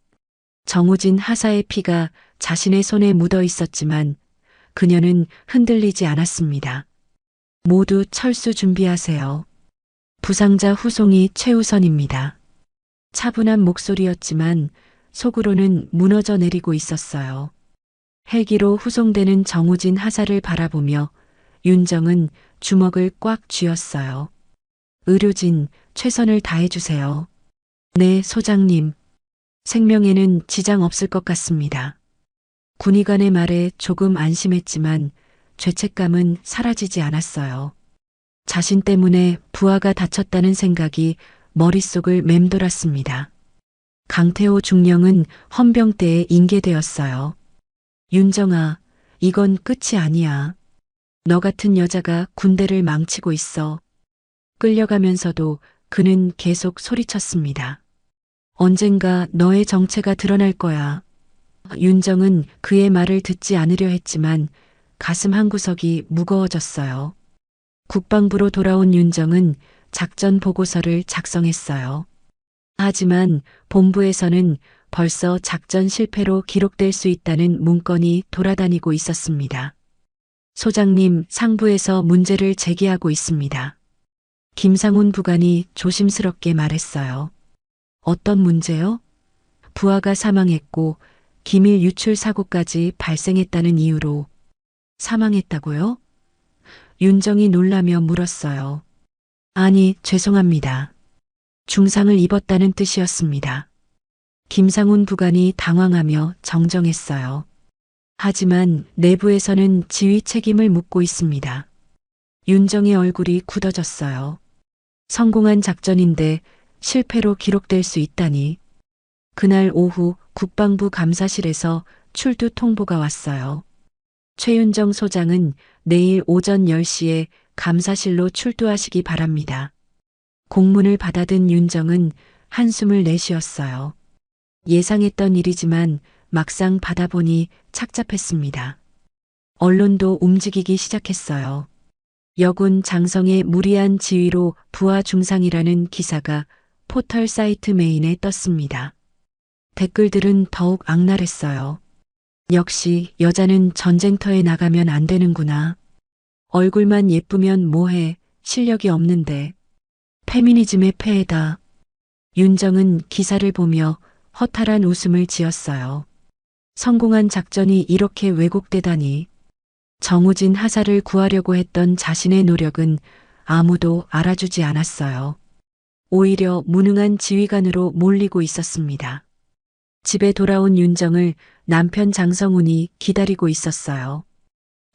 정우진 하사의 피가 자신의 손에 묻어 있었지만 그녀는 흔들리지 않았습니다. 모두 철수 준비하세요. 부상자 후송이 최우선입니다. 차분한 목소리였지만 속으로는 무너져 내리고 있었어요. 헬기로 후송되는 정우진 하사를 바라보며 윤정은 주먹을 꽉 쥐었어요. 의료진, 최선을 다해주세요. 네, 소장님. 생명에는 지장 없을 것 같습니다. 군의관의 말에 조금 안심했지만 죄책감은 사라지지 않았어요. 자신 때문에 부하가 다쳤다는 생각이 머릿속을 맴돌았습니다. 강태호 중령은 헌병대에 인계되었어요. 윤정아, 이건 끝이 아니야. 너 같은 여자가 군대를 망치고 있어. 끌려가면서도 그는 계속 소리쳤습니다. 언젠가 너의 정체가 드러날 거야. 윤정은 그의 말을 듣지 않으려 했지만 가슴 한구석이 무거워졌어요. 국방부로 돌아온 윤정은 작전 보고서를 작성했어요. 하지만 본부에서는 벌써 작전 실패로 기록될 수 있다는 문건이 돌아다니고 있었습니다. 소장님, 상부에서 문제를 제기하고 있습니다. 김상훈 부관이 조심스럽게 말했어요. 어떤 문제요? 부하가 사망했고 기밀 유출 사고까지 발생했다는 이유로 사망했다고요? 윤정이 놀라며 물었어요. 아니, 죄송합니다. 중상을 입었다는 뜻이었습니다. 김상훈 부관이 당황하며 정정했어요. 하지만 내부에서는 지휘 책임을 묻고 있습니다. 윤정의 얼굴이 굳어졌어요. 성공한 작전인데 실패로 기록될 수 있다니. 그날 오후 국방부 감사실에서 출두 통보가 왔어요. 최윤정 소장은 내일 오전 10시에 감사실로 출두하시기 바랍니다. 공문을 받아든 윤정은 한숨을 내쉬었어요. 예상했던 일이지만 막상 받아보니 착잡했습니다. 언론도 움직이기 시작했어요. 여군 장성의 무리한 지휘로 부하 중상이라는 기사가 포털 사이트 메인에 떴습니다. 댓글들은 더욱 악랄했어요. 역시 여자는 전쟁터에 나가면 안 되는구나. 얼굴만 예쁘면 뭐해, 실력이 없는데. 페미니즘의 폐해다. 윤정은 기사를 보며 허탈한 웃음을 지었어요. 성공한 작전이 이렇게 왜곡되다니. 정우진 하사를 구하려고 했던 자신의 노력은 아무도 알아주지 않았어요. 오히려 무능한 지휘관으로 몰리고 있었습니다. 집에 돌아온 윤정을 남편 장성훈이 기다리고 있었어요.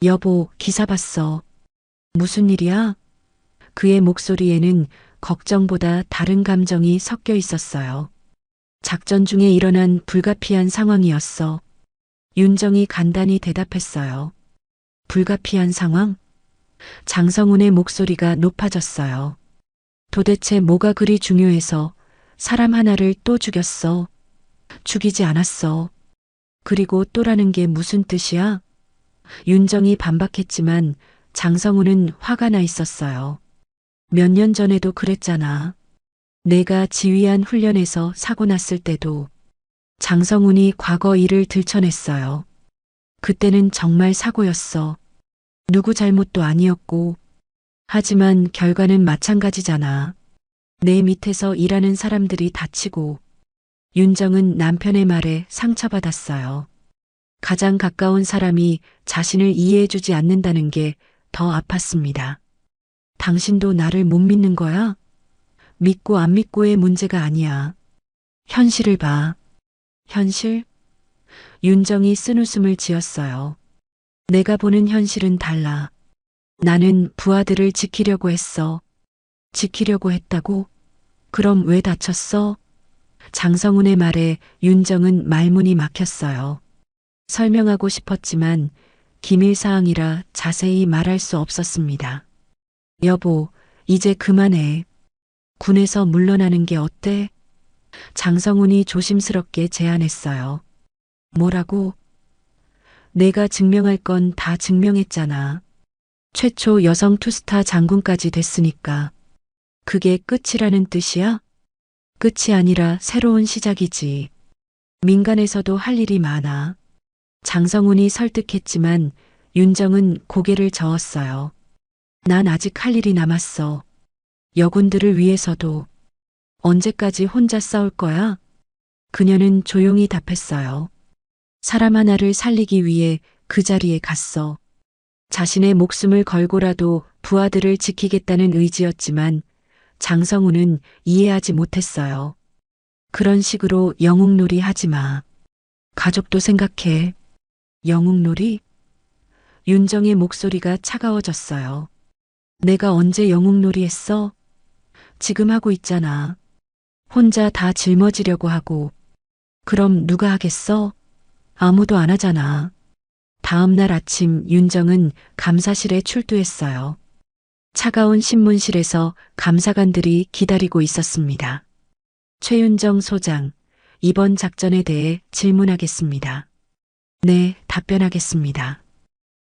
여보, 기사 봤어. 무슨 일이야? 그의 목소리에는 걱정보다 다른 감정이 섞여 있었어요. 작전 중에 일어난 불가피한 상황이었어. 윤정이 간단히 대답했어요. 불가피한 상황? 장성훈의 목소리가 높아졌어요. 도대체 뭐가 그리 중요해서 사람 하나를 또 죽였어? 죽이지 않았어. 그리고 또라는 게 무슨 뜻이야? 윤정이 반박했지만 장성훈은 화가 나 있었어요. 몇 년 전에도 그랬잖아. 내가 지휘한 훈련에서 사고 났을 때도 장성훈이 과거 일을 들춰냈어요. 그때는 정말 사고였어. 누구 잘못도 아니었고. 하지만 결과는 마찬가지잖아. 내 밑에서 일하는 사람들이 다치고. 윤정은 남편의 말에 상처받았어요. 가장 가까운 사람이 자신을 이해해주지 않는다는 게 더 아팠습니다. 당신도 나를 못 믿는 거야? 믿고 안 믿고의 문제가 아니야. 현실을 봐. 현실? 윤정이 쓴웃음을 지었어요. 내가 보는 현실은 달라. 나는 부하들을 지키려고 했어. 지키려고 했다고? 그럼 왜 다쳤어? 장성훈의 말에 윤정은 말문이 막혔어요. 설명하고 싶었지만 기밀사항이라 자세히 말할 수 없었습니다. 여보, 이제 그만해. 군에서 물러나는 게 어때? 장성훈이 조심스럽게 제안했어요. 뭐라고? 내가 증명할 건 다 증명했잖아. 최초 여성 투스타 장군까지 됐으니까. 그게 끝이라는 뜻이야? 끝이 아니라 새로운 시작이지. 민간에서도 할 일이 많아. 장성훈이 설득했지만 윤정은 고개를 저었어요. 난 아직 할 일이 남았어. 여군들을 위해서도. 언제까지 혼자 싸울 거야? 그녀는 조용히 답했어요. 사람 하나를 살리기 위해 그 자리에 갔어. 자신의 목숨을 걸고라도 부하들을 지키겠다는 의지였지만 장성훈은 이해하지 못했어요. 그런 식으로 영웅놀이 하지 마. 가족도 생각해. 영웅놀이? 윤정의 목소리가 차가워졌어요. 내가 언제 영웅놀이 했어? 지금 하고 있잖아. 혼자 다 짊어지려고 하고. 그럼 누가 하겠어? 아무도 안 하잖아. 다음 날 아침 윤정은 감사실에 출두했어요. 차가운 신문실에서 감사관들이 기다리고 있었습니다. 최윤정 소장, 이번 작전에 대해 질문하겠습니다. 네, 답변하겠습니다.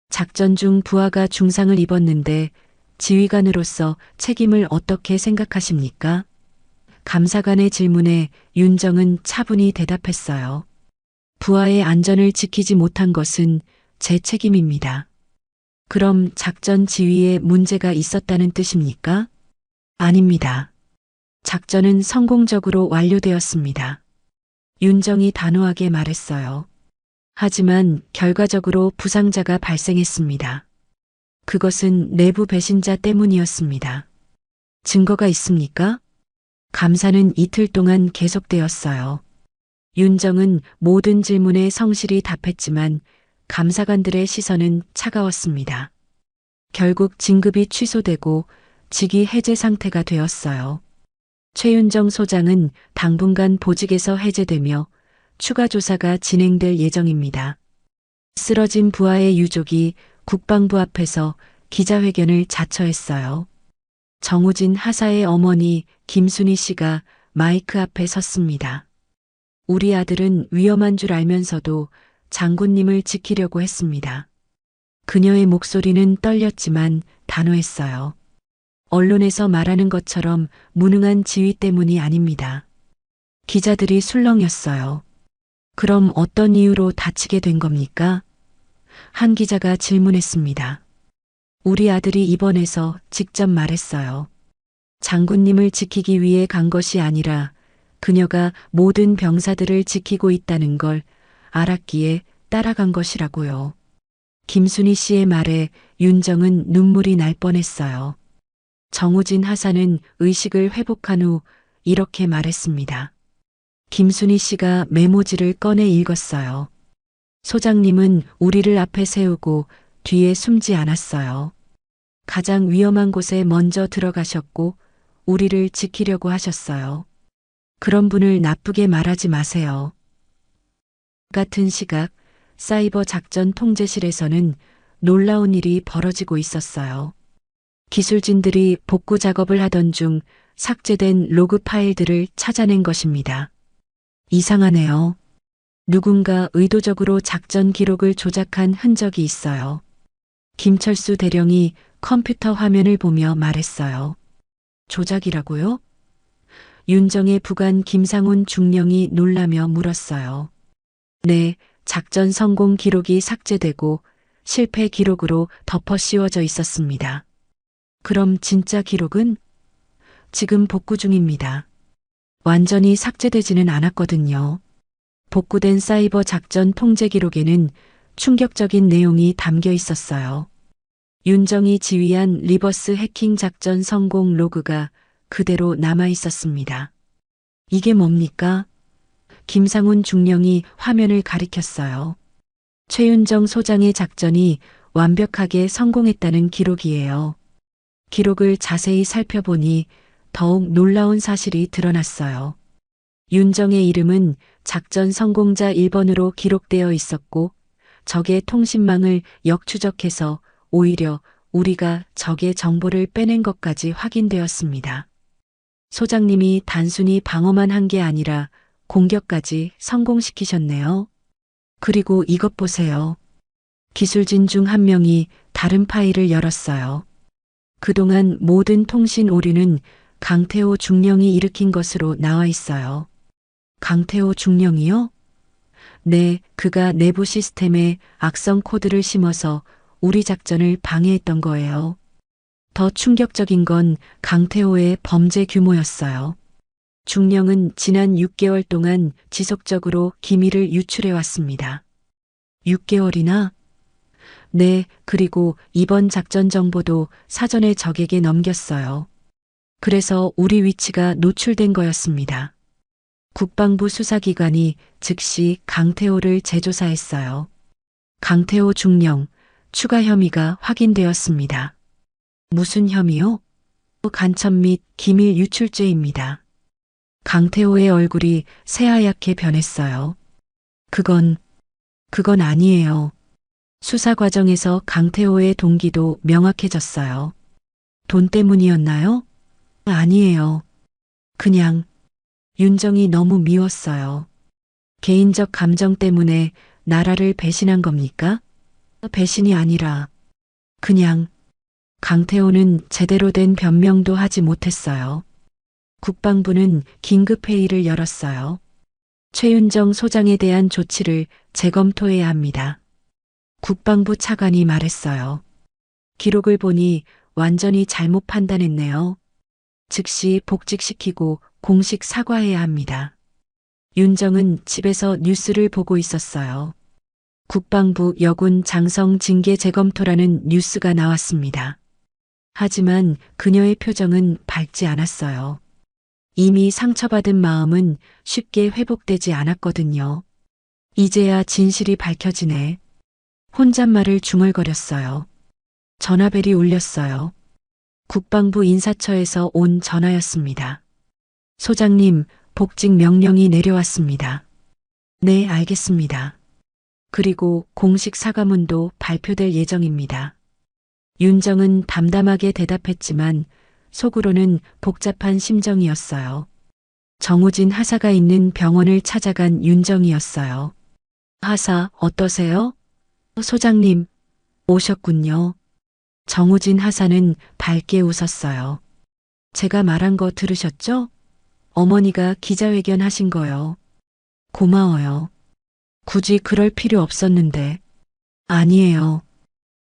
작전 중 부하가 중상을 입었는데 지휘관으로서 책임을 어떻게 생각하십니까? 감사관의 질문에 윤정은 차분히 대답했어요. 부하의 안전을 지키지 못한 것은 제 책임입니다. 그럼 작전 지휘에 문제가 있었다는 뜻입니까? 아닙니다. 작전은 성공적으로 완료되었습니다. 윤정이 단호하게 말했어요. 하지만 결과적으로 부상자가 발생했습니다. 그것은 내부 배신자 때문이었습니다. 증거가 있습니까? 감사는 이틀 동안 계속되었어요. 윤정은 모든 질문에 성실히 답했지만 감사관들의 시선은 차가웠습니다. 결국 진급이 취소되고 직위 해제 상태가 되었어요. 최윤정 소장은 당분간 보직에서 해제되며 추가 조사가 진행될 예정입니다. 쓰러진 부하의 유족이 국방부 앞에서 기자회견을 자처했어요. 정우진 하사의 어머니 김순희 씨가 마이크 앞에 섰습니다. 우리 아들은 위험한 줄 알면서도 장군님을 지키려고 했습니다. 그녀의 목소리는 떨렸지만 단호했어요. 언론에서 말하는 것처럼 무능한 지휘 때문이 아닙니다. 기자들이 술렁였어요. 그럼 어떤 이유로 다치게 된 겁니까? 한 기자가 질문했습니다. 우리 아들이 입원해서 직접 말했어요. 장군님을 지키기 위해 간 것이 아니라 그녀가 모든 병사들을 지키고 있다는 걸 알았기에 따라간 것이라고요. 김순희 씨의 말에 윤정은 눈물이 날 뻔했어요. 정우진 하사는 의식을 회복한 후 이렇게 말했습니다. 김순희 씨가 메모지를 꺼내 읽었어요. 소장님은 우리를 앞에 세우고 뒤에 숨지 않았어요. 가장 위험한 곳에 먼저 들어가셨고 우리를 지키려고 하셨어요. 그런 분을 나쁘게 말하지 마세요. 같은 시각 사이버 작전 통제실에서는 놀라운 일이 벌어지고 있었어요. 기술진들이 복구 작업을 하던 중 삭제된 로그 파일들을 찾아낸 것입니다. 이상하네요. 누군가 의도적으로 작전 기록을 조작한 흔적이 있어요. 김철수 대령이 컴퓨터 화면을 보며 말했어요. 조작이라고요? 윤정의 부관 김상훈 중령이 놀라며 물었어요. 네, 작전 성공 기록이 삭제되고 실패 기록으로 덮어 씌워져 있었습니다. 그럼 진짜 기록은? 지금 복구 중입니다. 완전히 삭제되지는 않았거든요. 복구된 사이버 작전 통제 기록에는 충격적인 내용이 담겨 있었어요. 윤정이 지휘한 리버스 해킹 작전 성공 로그가 그대로 남아 있었습니다. 이게 뭡니까? 김상훈 중령이 화면을 가리켰어요. 최윤정 소장의 작전이 완벽하게 성공했다는 기록이에요. 기록을 자세히 살펴보니 더욱 놀라운 사실이 드러났어요. 윤정의 이름은 작전 성공자 1번으로 기록되어 있었고 적의 통신망을 역추적해서 오히려 우리가 적의 정보를 빼낸 것까지 확인되었습니다. 소장님이 단순히 방어만 한 게 아니라 공격까지 성공시키셨네요. 그리고 이것 보세요. 기술진 중 한 명이 다른 파일을 열었어요. 그동안 모든 통신 오류는 강태호 중령이 일으킨 것으로 나와 있어요. 강태호 중령이요? 네, 그가 내부 시스템에 악성 코드를 심어서 우리 작전을 방해했던 거예요. 더 충격적인 건 강태호의 범죄 규모였어요. 중령은 지난 6개월 동안 지속적으로 기밀을 유출해 왔습니다. 6개월이나? 네, 그리고 이번 작전 정보도 사전에 적에게 넘겼어요. 그래서 우리 위치가 노출된 거였습니다. 국방부 수사기관이 즉시 강태호를 재조사했어요. 강태호 중령, 추가 혐의가 확인되었습니다. 무슨 혐의요? 간첩 및 기밀 유출죄입니다. 강태호의 얼굴이 새하얗게 변했어요. 그건 아니에요. 수사 과정에서 강태호의 동기도 명확해졌어요. 돈 때문이었나요? 아니에요. 그냥 윤정이 너무 미웠어요. 개인적 감정 때문에 나라를 배신한 겁니까? 배신이 아니라 그냥 강태호는 제대로 된 변명도 하지 못했어요. 국방부는 긴급회의를 열었어요. 최윤정 소장에 대한 조치를 재검토해야 합니다. 국방부 차관이 말했어요. 기록을 보니 완전히 잘못 판단했네요. 즉시 복직시키고 공식 사과해야 합니다. 윤정은 집에서 뉴스를 보고 있었어요. 국방부 여군 장성 징계 재검토라는 뉴스가 나왔습니다. 하지만 그녀의 표정은 밝지 않았어요. 이미 상처받은 마음은 쉽게 회복되지 않았거든요. 이제야 진실이 밝혀지네. 혼잣말을 중얼거렸어요. 전화벨이 울렸어요. 국방부 인사처에서 온 전화였습니다. 소장님, 복직 명령이 내려왔습니다. 네, 알겠습니다. 그리고 공식 사과문도 발표될 예정입니다. 윤정은 담담하게 대답했지만 속으로는 복잡한 심정이었어요. 정우진 하사가 있는 병원을 찾아간 윤정이었어요. 하사, 어떠세요? 소장님, 오셨군요. 정우진 하사는 밝게 웃었어요. 제가 말한 거 들으셨죠? 어머니가 기자회견 하신 거요. 고마워요. 굳이 그럴 필요 없었는데. 아니에요.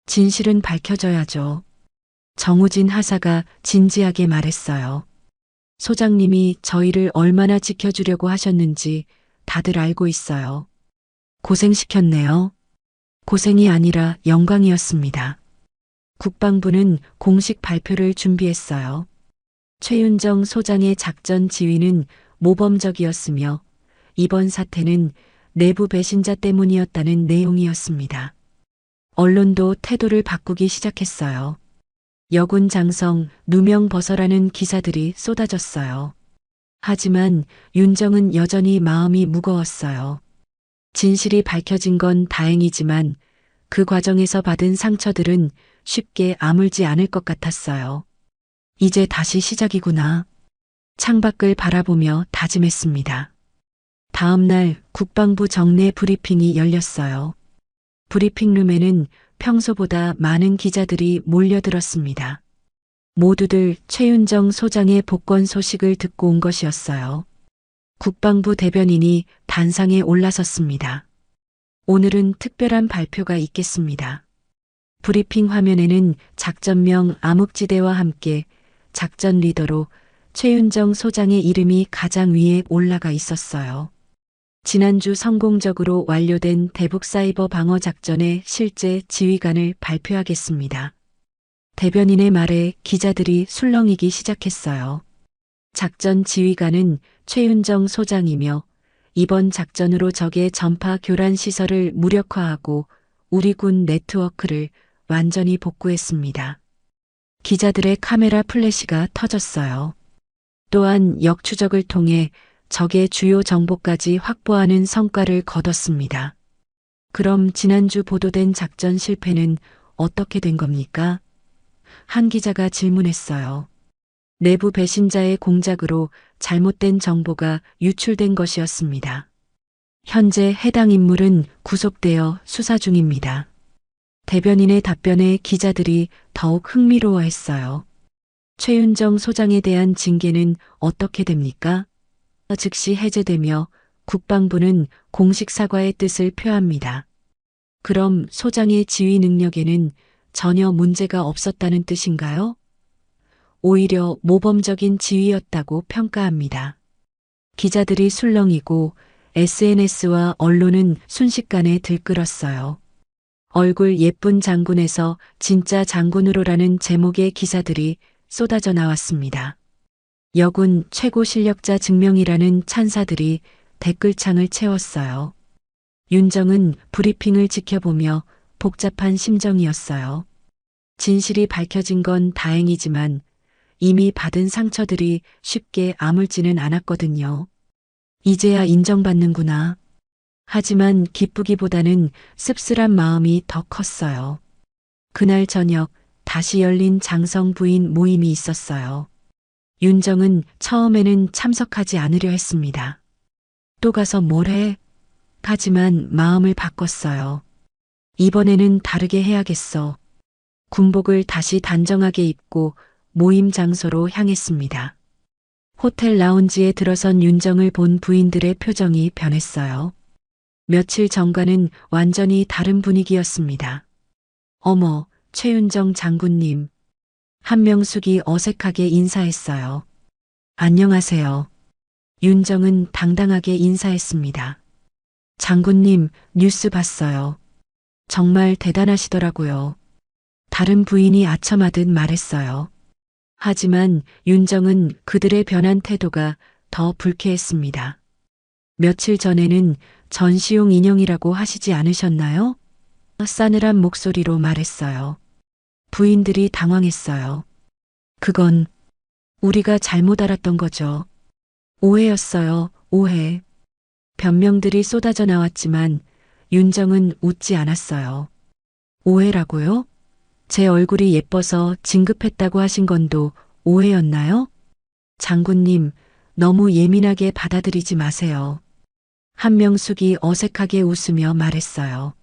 진실은 밝혀져야죠. 정우진 하사가 진지하게 말했어요. 소장님이 저희를 얼마나 지켜주려고 하셨는지 다들 알고 있어요. 고생시켰네요. 고생이 아니라 영광이었습니다. 국방부는 공식 발표를 준비했어요. 최윤정 소장의 작전 지휘는 모범적이었으며 이번 사태는 내부 배신자 때문이었다는 내용이었습니다. 언론도 태도를 바꾸기 시작했어요. 여군 장성, 누명 벗어라는 기사들이 쏟아졌어요. 하지만 윤정은 여전히 마음이 무거웠어요. 진실이 밝혀진 건 다행이지만 그 과정에서 받은 상처들은 쉽게 아물지 않을 것 같았어요. 이제 다시 시작이구나. 창밖을 바라보며 다짐했습니다. 다음 날 국방부 정례 브리핑이 열렸어요. 브리핑룸에는 평소보다 많은 기자들이 몰려들었습니다. 모두들 최윤정 소장의 복권 소식을 듣고 온 것이었어요. 국방부 대변인이 단상에 올라섰습니다. 오늘은 특별한 발표가 있겠습니다. 브리핑 화면에는 작전명 암흑지대와 함께 작전 리더로 최윤정 소장의 이름이 가장 위에 올라가 있었어요. 지난주 성공적으로 완료된 대북 사이버 방어 작전의 실제 지휘관을 발표하겠습니다. 대변인의 말에 기자들이 술렁이기 시작했어요. 작전 지휘관은 최윤정 소장이며 이번 작전으로 적의 전파 교란 시설을 무력화하고 우리 군 네트워크를 완전히 복구했습니다. 기자들의 카메라 플래시가 터졌어요. 또한 역추적을 통해 적의 주요 정보까지 확보하는 성과를 거뒀습니다. 그럼 지난주 보도된 작전 실패는 어떻게 된 겁니까? 한 기자가 질문했어요. 내부 배신자의 공작으로 잘못된 정보가 유출된 것이었습니다. 현재 해당 인물은 구속되어 수사 중입니다. 대변인의 답변에 기자들이 더욱 흥미로워했어요. 최윤정 소장에 대한 징계는 어떻게 됩니까? 즉시 해제되며 국방부는 공식 사과의 뜻을 표합니다. 그럼 소장의 지휘 능력에는 전혀 문제가 없었다는 뜻인가요? 오히려 모범적인 지휘였다고 평가합니다. 기자들이 술렁이고 SNS와 언론은 순식간에 들끓었어요. 얼굴 예쁜 장군에서 진짜 장군으로라는 제목의 기사들이 쏟아져 나왔습니다. 여군 최고 실력자 증명이라는 찬사들이 댓글창을 채웠어요. 윤정은 브리핑을 지켜보며 복잡한 심정이었어요. 진실이 밝혀진 건 다행이지만 이미 받은 상처들이 쉽게 아물지는 않았거든요. 이제야 인정받는구나. 하지만 기쁘기보다는 씁쓸한 마음이 더 컸어요. 그날 저녁 다시 열린 장성 부인 모임이 있었어요. 윤정은 처음에는 참석하지 않으려 했습니다. 또 가서 뭘 해? 하지만 마음을 바꿨어요. 이번에는 다르게 해야겠어. 군복을 다시 단정하게 입고 모임 장소로 향했습니다. 호텔 라운지에 들어선 윤정을 본 부인들의 표정이 변했어요. 며칠 전과는 완전히 다른 분위기였습니다. 어머, 최윤정 장군님. 한명숙이 어색하게 인사했어요. 안녕하세요. 윤정은 당당하게 인사했습니다. 장군님, 뉴스 봤어요. 정말 대단하시더라고요. 다른 부인이 아첨하듯 말했어요. 하지만 윤정은 그들의 변한 태도가 더 불쾌했습니다. 며칠 전에는 전시용 인형이라고 하시지 않으셨나요? 싸늘한 목소리로 말했어요. 부인들이 당황했어요. 그건 우리가 잘못 알았던 거죠. 오해였어요, 오해. 변명들이 쏟아져 나왔지만 윤정은 웃지 않았어요. 오해라고요? 제 얼굴이 예뻐서 진급했다고 하신 건도 오해였나요? 장군님, 너무 예민하게 받아들이지 마세요. 한명숙이 어색하게 웃으며 말했어요.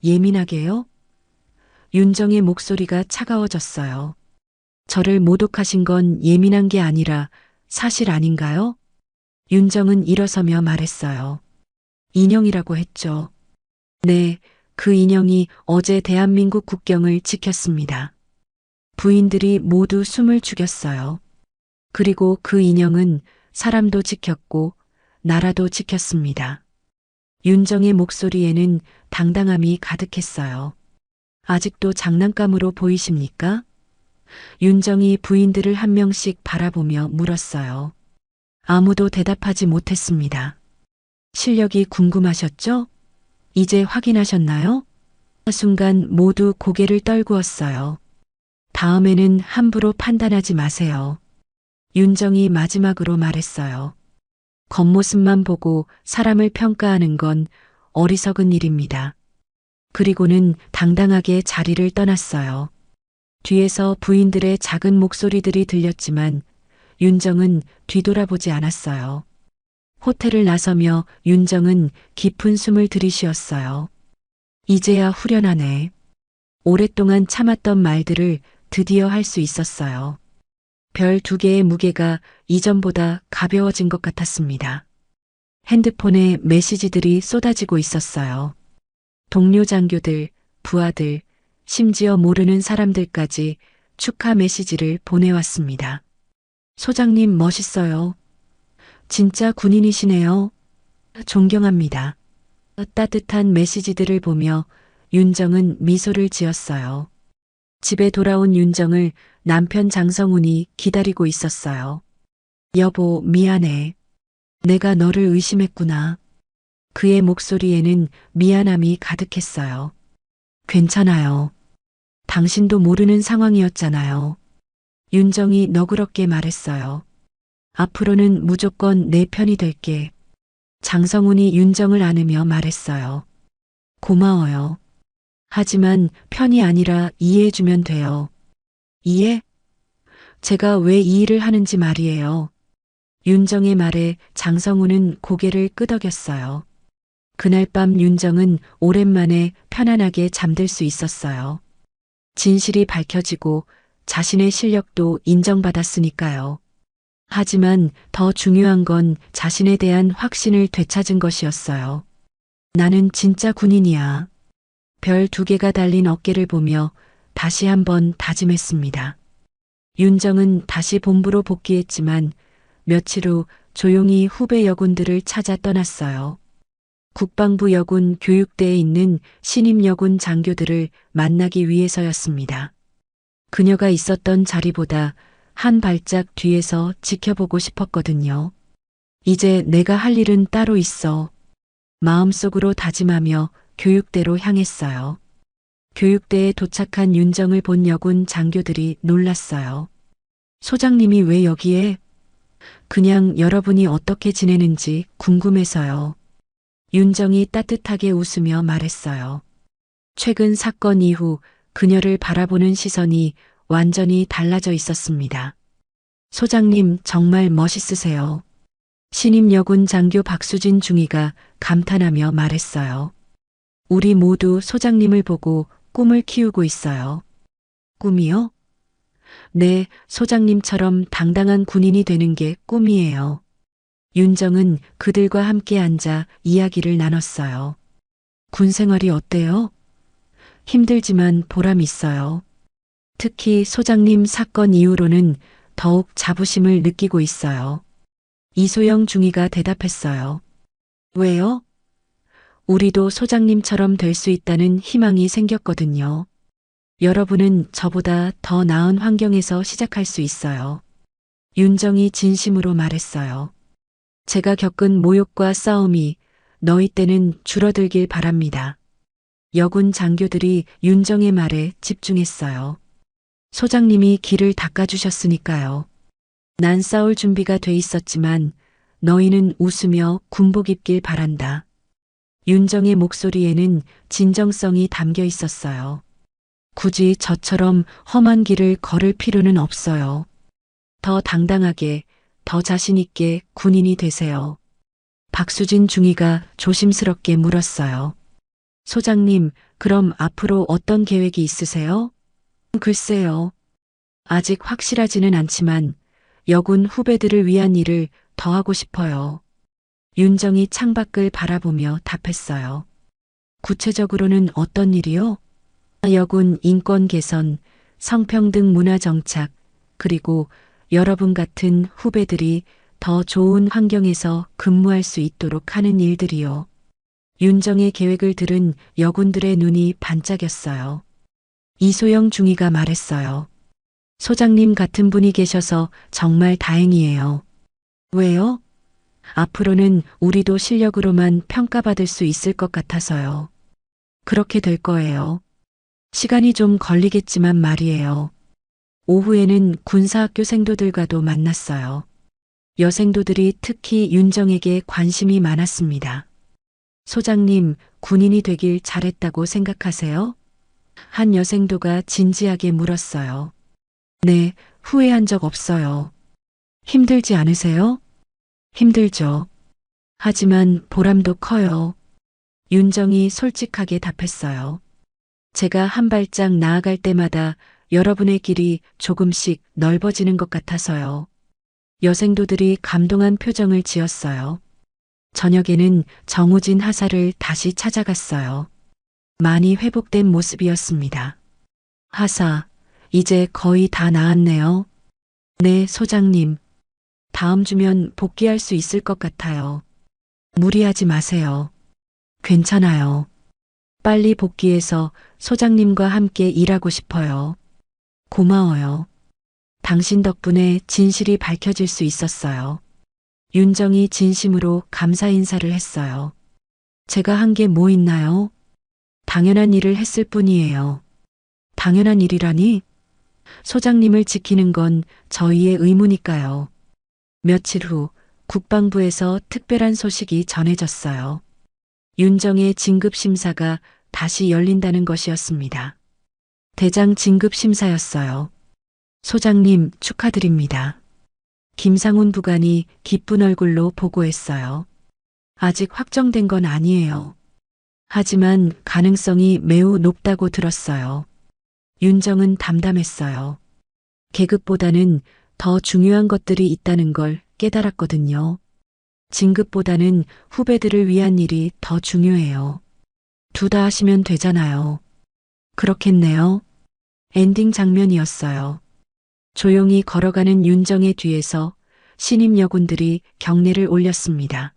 예민하게요? 윤정의 목소리가 차가워졌어요. 저를 모독하신 건 예민한 게 아니라 사실 아닌가요? 윤정은 일어서며 말했어요. 인형이라고 했죠. 네, 그 인형이 어제 대한민국 국경을 지켰습니다. 부인들이 모두 숨을 죽였어요. 그리고 그 인형은 사람도 지켰고 나라도 지켰습니다. 윤정의 목소리에는 당당함이 가득했어요. 아직도 장난감으로 보이십니까? 윤정이 부인들을 한 명씩 바라보며 물었어요. 아무도 대답하지 못했습니다. 실력이 궁금하셨죠? 이제 확인하셨나요? 순간 모두 고개를 떨구었어요. 다음에는 함부로 판단하지 마세요. 윤정이 마지막으로 말했어요. 겉모습만 보고 사람을 평가하는 건 어리석은 일입니다. 그리고는 당당하게 자리를 떠났어요. 뒤에서 부인들의 작은 목소리들이 들렸지만 윤정은 뒤돌아보지 않았어요. 호텔을 나서며 윤정은 깊은 숨을 들이쉬었어요. 이제야 후련하네. 오랫동안 참았던 말들을 드디어 할 수 있었어요. 별 2개의 무게가 이전보다 가벼워진 것 같았습니다. 핸드폰에 메시지들이 쏟아지고 있었어요. 동료 장교들, 부하들, 심지어 모르는 사람들까지 축하 메시지를 보내왔습니다. 소장님 멋있어요. 진짜 군인이시네요. 존경합니다. 따뜻한 메시지들을 보며 윤정은 미소를 지었어요. 집에 돌아온 윤정을 남편 장성훈이 기다리고 있었어요. 여보, 미안해. 내가 너를 의심했구나. 그의 목소리에는 미안함이 가득했어요. 괜찮아요. 당신도 모르는 상황이었잖아요. 윤정이 너그럽게 말했어요. 앞으로는 무조건 내 편이 될게. 장성훈이 윤정을 안으며 말했어요. 고마워요. 하지만 편이 아니라 이해해주면 돼요. 이해? 제가 왜 이 일을 하는지 말이에요. 윤정의 말에 장성훈은 고개를 끄덕였어요. 그날 밤 윤정은 오랜만에 편안하게 잠들 수 있었어요. 진실이 밝혀지고 자신의 실력도 인정받았으니까요. 하지만 더 중요한 건 자신에 대한 확신을 되찾은 것이었어요. 나는 진짜 군인이야. 별 2개가 달린 어깨를 보며 다시 한번 다짐했습니다. 윤정은 다시 본부로 복귀했지만 며칠 후 조용히 후배 여군들을 찾아 떠났어요. 국방부 여군 교육대에 있는 신임 여군 장교들을 만나기 위해서였습니다. 그녀가 있었던 자리보다 한 발짝 뒤에서 지켜보고 싶었거든요. 이제 내가 할 일은 따로 있어. 마음속으로 다짐하며 교육대로 향했어요. 교육대에 도착한 윤정을 본 여군 장교들이 놀랐어요. 소장님이 왜 여기에? 그냥 여러분이 어떻게 지내는지 궁금해서요. 윤정이 따뜻하게 웃으며 말했어요. 최근 사건 이후 그녀를 바라보는 시선이 완전히 달라져 있었습니다. 소장님 정말 멋있으세요. 신임 여군 장교 박수진 중위가 감탄하며 말했어요. 우리 모두 소장님을 보고 꿈을 키우고 있어요. 꿈이요? 네, 소장님처럼 당당한 군인이 되는 게 꿈이에요. 윤정은 그들과 함께 앉아 이야기를 나눴어요. 군 생활이 어때요? 힘들지만 보람 있어요. 특히 소장님 사건 이후로는 더욱 자부심을 느끼고 있어요. 이소영 중위가 대답했어요. 왜요? 우리도 소장님처럼 될 수 있다는 희망이 생겼거든요. 여러분은 저보다 더 나은 환경에서 시작할 수 있어요. 윤정이 진심으로 말했어요. 제가 겪은 모욕과 싸움이 너희 때는 줄어들길 바랍니다. 여군 장교들이 윤정의 말에 집중했어요. 소장님이 길을 닦아주셨으니까요. 난 싸울 준비가 돼 있었지만 너희는 웃으며 군복 입길 바란다. 윤정의 목소리에는 진정성이 담겨 있었어요. 굳이 저처럼 험한 길을 걸을 필요는 없어요. 더 당당하게, 더 자신 있게 군인이 되세요. 박수진 중위가 조심스럽게 물었어요. 소장님, 그럼 앞으로 어떤 계획이 있으세요? 글쎄요. 아직 확실하지는 않지만 여군 후배들을 위한 일을 더 하고 싶어요. 윤정이 창밖을 바라보며 답했어요. 구체적으로는 어떤 일이요? 여군 인권 개선, 성평등 문화 정착, 그리고 여러분 같은 후배들이 더 좋은 환경에서 근무할 수 있도록 하는 일들이요. 윤정의 계획을 들은 여군들의 눈이 반짝였어요. 이소영 중위가 말했어요. 소장님 같은 분이 계셔서 정말 다행이에요. 왜요? 앞으로는 우리도 실력으로만 평가받을 수 있을 것 같아서요. 그렇게 될 거예요. 시간이 좀 걸리겠지만 말이에요. 오후에는 군사학교 생도들과도 만났어요. 여생도들이 특히 윤정에게 관심이 많았습니다. 소장님, 군인이 되길 잘했다고 생각하세요? 한 여생도가 진지하게 물었어요. 네, 후회한 적 없어요. 힘들지 않으세요? 힘들죠. 하지만 보람도 커요. 윤정이 솔직하게 답했어요. 제가 한 발짝 나아갈 때마다 여러분의 길이 조금씩 넓어지는 것 같아서요. 여생도들이 감동한 표정을 지었어요. 저녁에는 정우진 하사를 다시 찾아갔어요. 많이 회복된 모습이었습니다. 하사, 이제 거의 다 나았네요. 네, 소장님. 다음 주면 복귀할 수 있을 것 같아요. 무리하지 마세요. 괜찮아요. 빨리 복귀해서 소장님과 함께 일하고 싶어요. 고마워요. 당신 덕분에 진실이 밝혀질 수 있었어요. 윤정이 진심으로 감사 인사를 했어요. 제가 한 게 뭐 있나요? 당연한 일을 했을 뿐이에요. 당연한 일이라니? 소장님을 지키는 건 저희의 의무니까요. 며칠 후 국방부에서 특별한 소식이 전해졌어요. 윤정의 진급 심사가 다시 열린다는 것이었습니다. 대장 진급 심사였어요. 소장님 축하드립니다. 김상훈 부관이 기쁜 얼굴로 보고했어요. 아직 확정된 건 아니에요. 하지만 가능성이 매우 높다고 들었어요. 윤정은 담담했어요. 계급보다는 더 중요한 것들이 있다는 걸 깨달았거든요. 진급보다는 후배들을 위한 일이 더 중요해요. 둘 다 하시면 되잖아요. 그렇겠네요. 엔딩 장면이었어요. 조용히 걸어가는 윤정의 뒤에서 신임 여군들이 경례를 올렸습니다.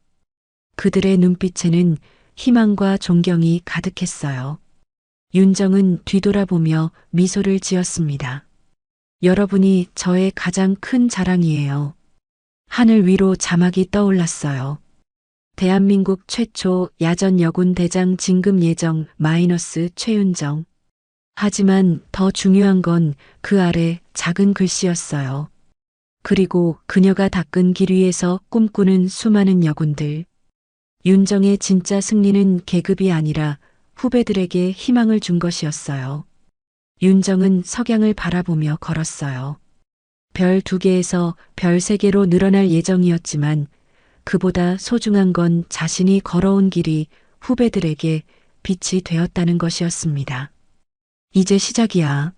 그들의 눈빛에는 희망과 존경이 가득했어요. 윤정은 뒤돌아보며 미소를 지었습니다. 여러분이 저의 가장 큰 자랑이에요. 하늘 위로 자막이 떠올랐어요. 대한민국 최초 야전 여군 대장 진급 예정 마이너스 최윤정. 하지만 더 중요한 건 그 아래 작은 글씨였어요. 그리고 그녀가 닦은 길 위에서 꿈꾸는 수많은 여군들. 윤정의 진짜 승리는 계급이 아니라 후배들에게 희망을 준 것이었어요. 윤정은 석양을 바라보며 걸었어요. 별 2개에서 별 3개로 늘어날 예정이었지만 그보다 소중한 건 자신이 걸어온 길이 후배들에게 빛이 되었다는 것이었습니다. 이제 시작이야.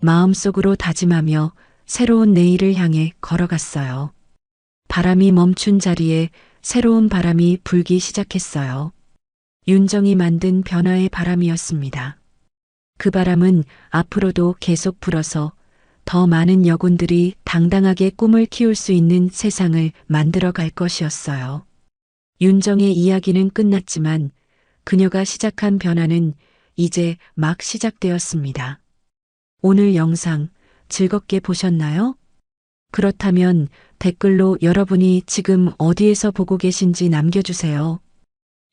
마음속으로 다짐하며 새로운 내일을 향해 걸어갔어요. 바람이 멈춘 자리에 새로운 바람이 불기 시작했어요. 윤정이 만든 변화의 바람이었습니다. 그 바람은 앞으로도 계속 불어서 더 많은 여군들이 당당하게 꿈을 키울 수 있는 세상을 만들어 갈 것이었어요. 윤정의 이야기는 끝났지만 그녀가 시작한 변화는 이제 막 시작되었습니다. 오늘 영상 즐겁게 보셨나요? 그렇다면 댓글로 여러분이 지금 어디에서 보고 계신지 남겨주세요.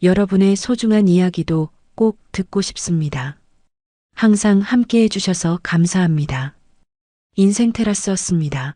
여러분의 소중한 이야기도 꼭 듣고 싶습니다. 항상 함께 해주셔서 감사합니다. 인생 테라스였습니다.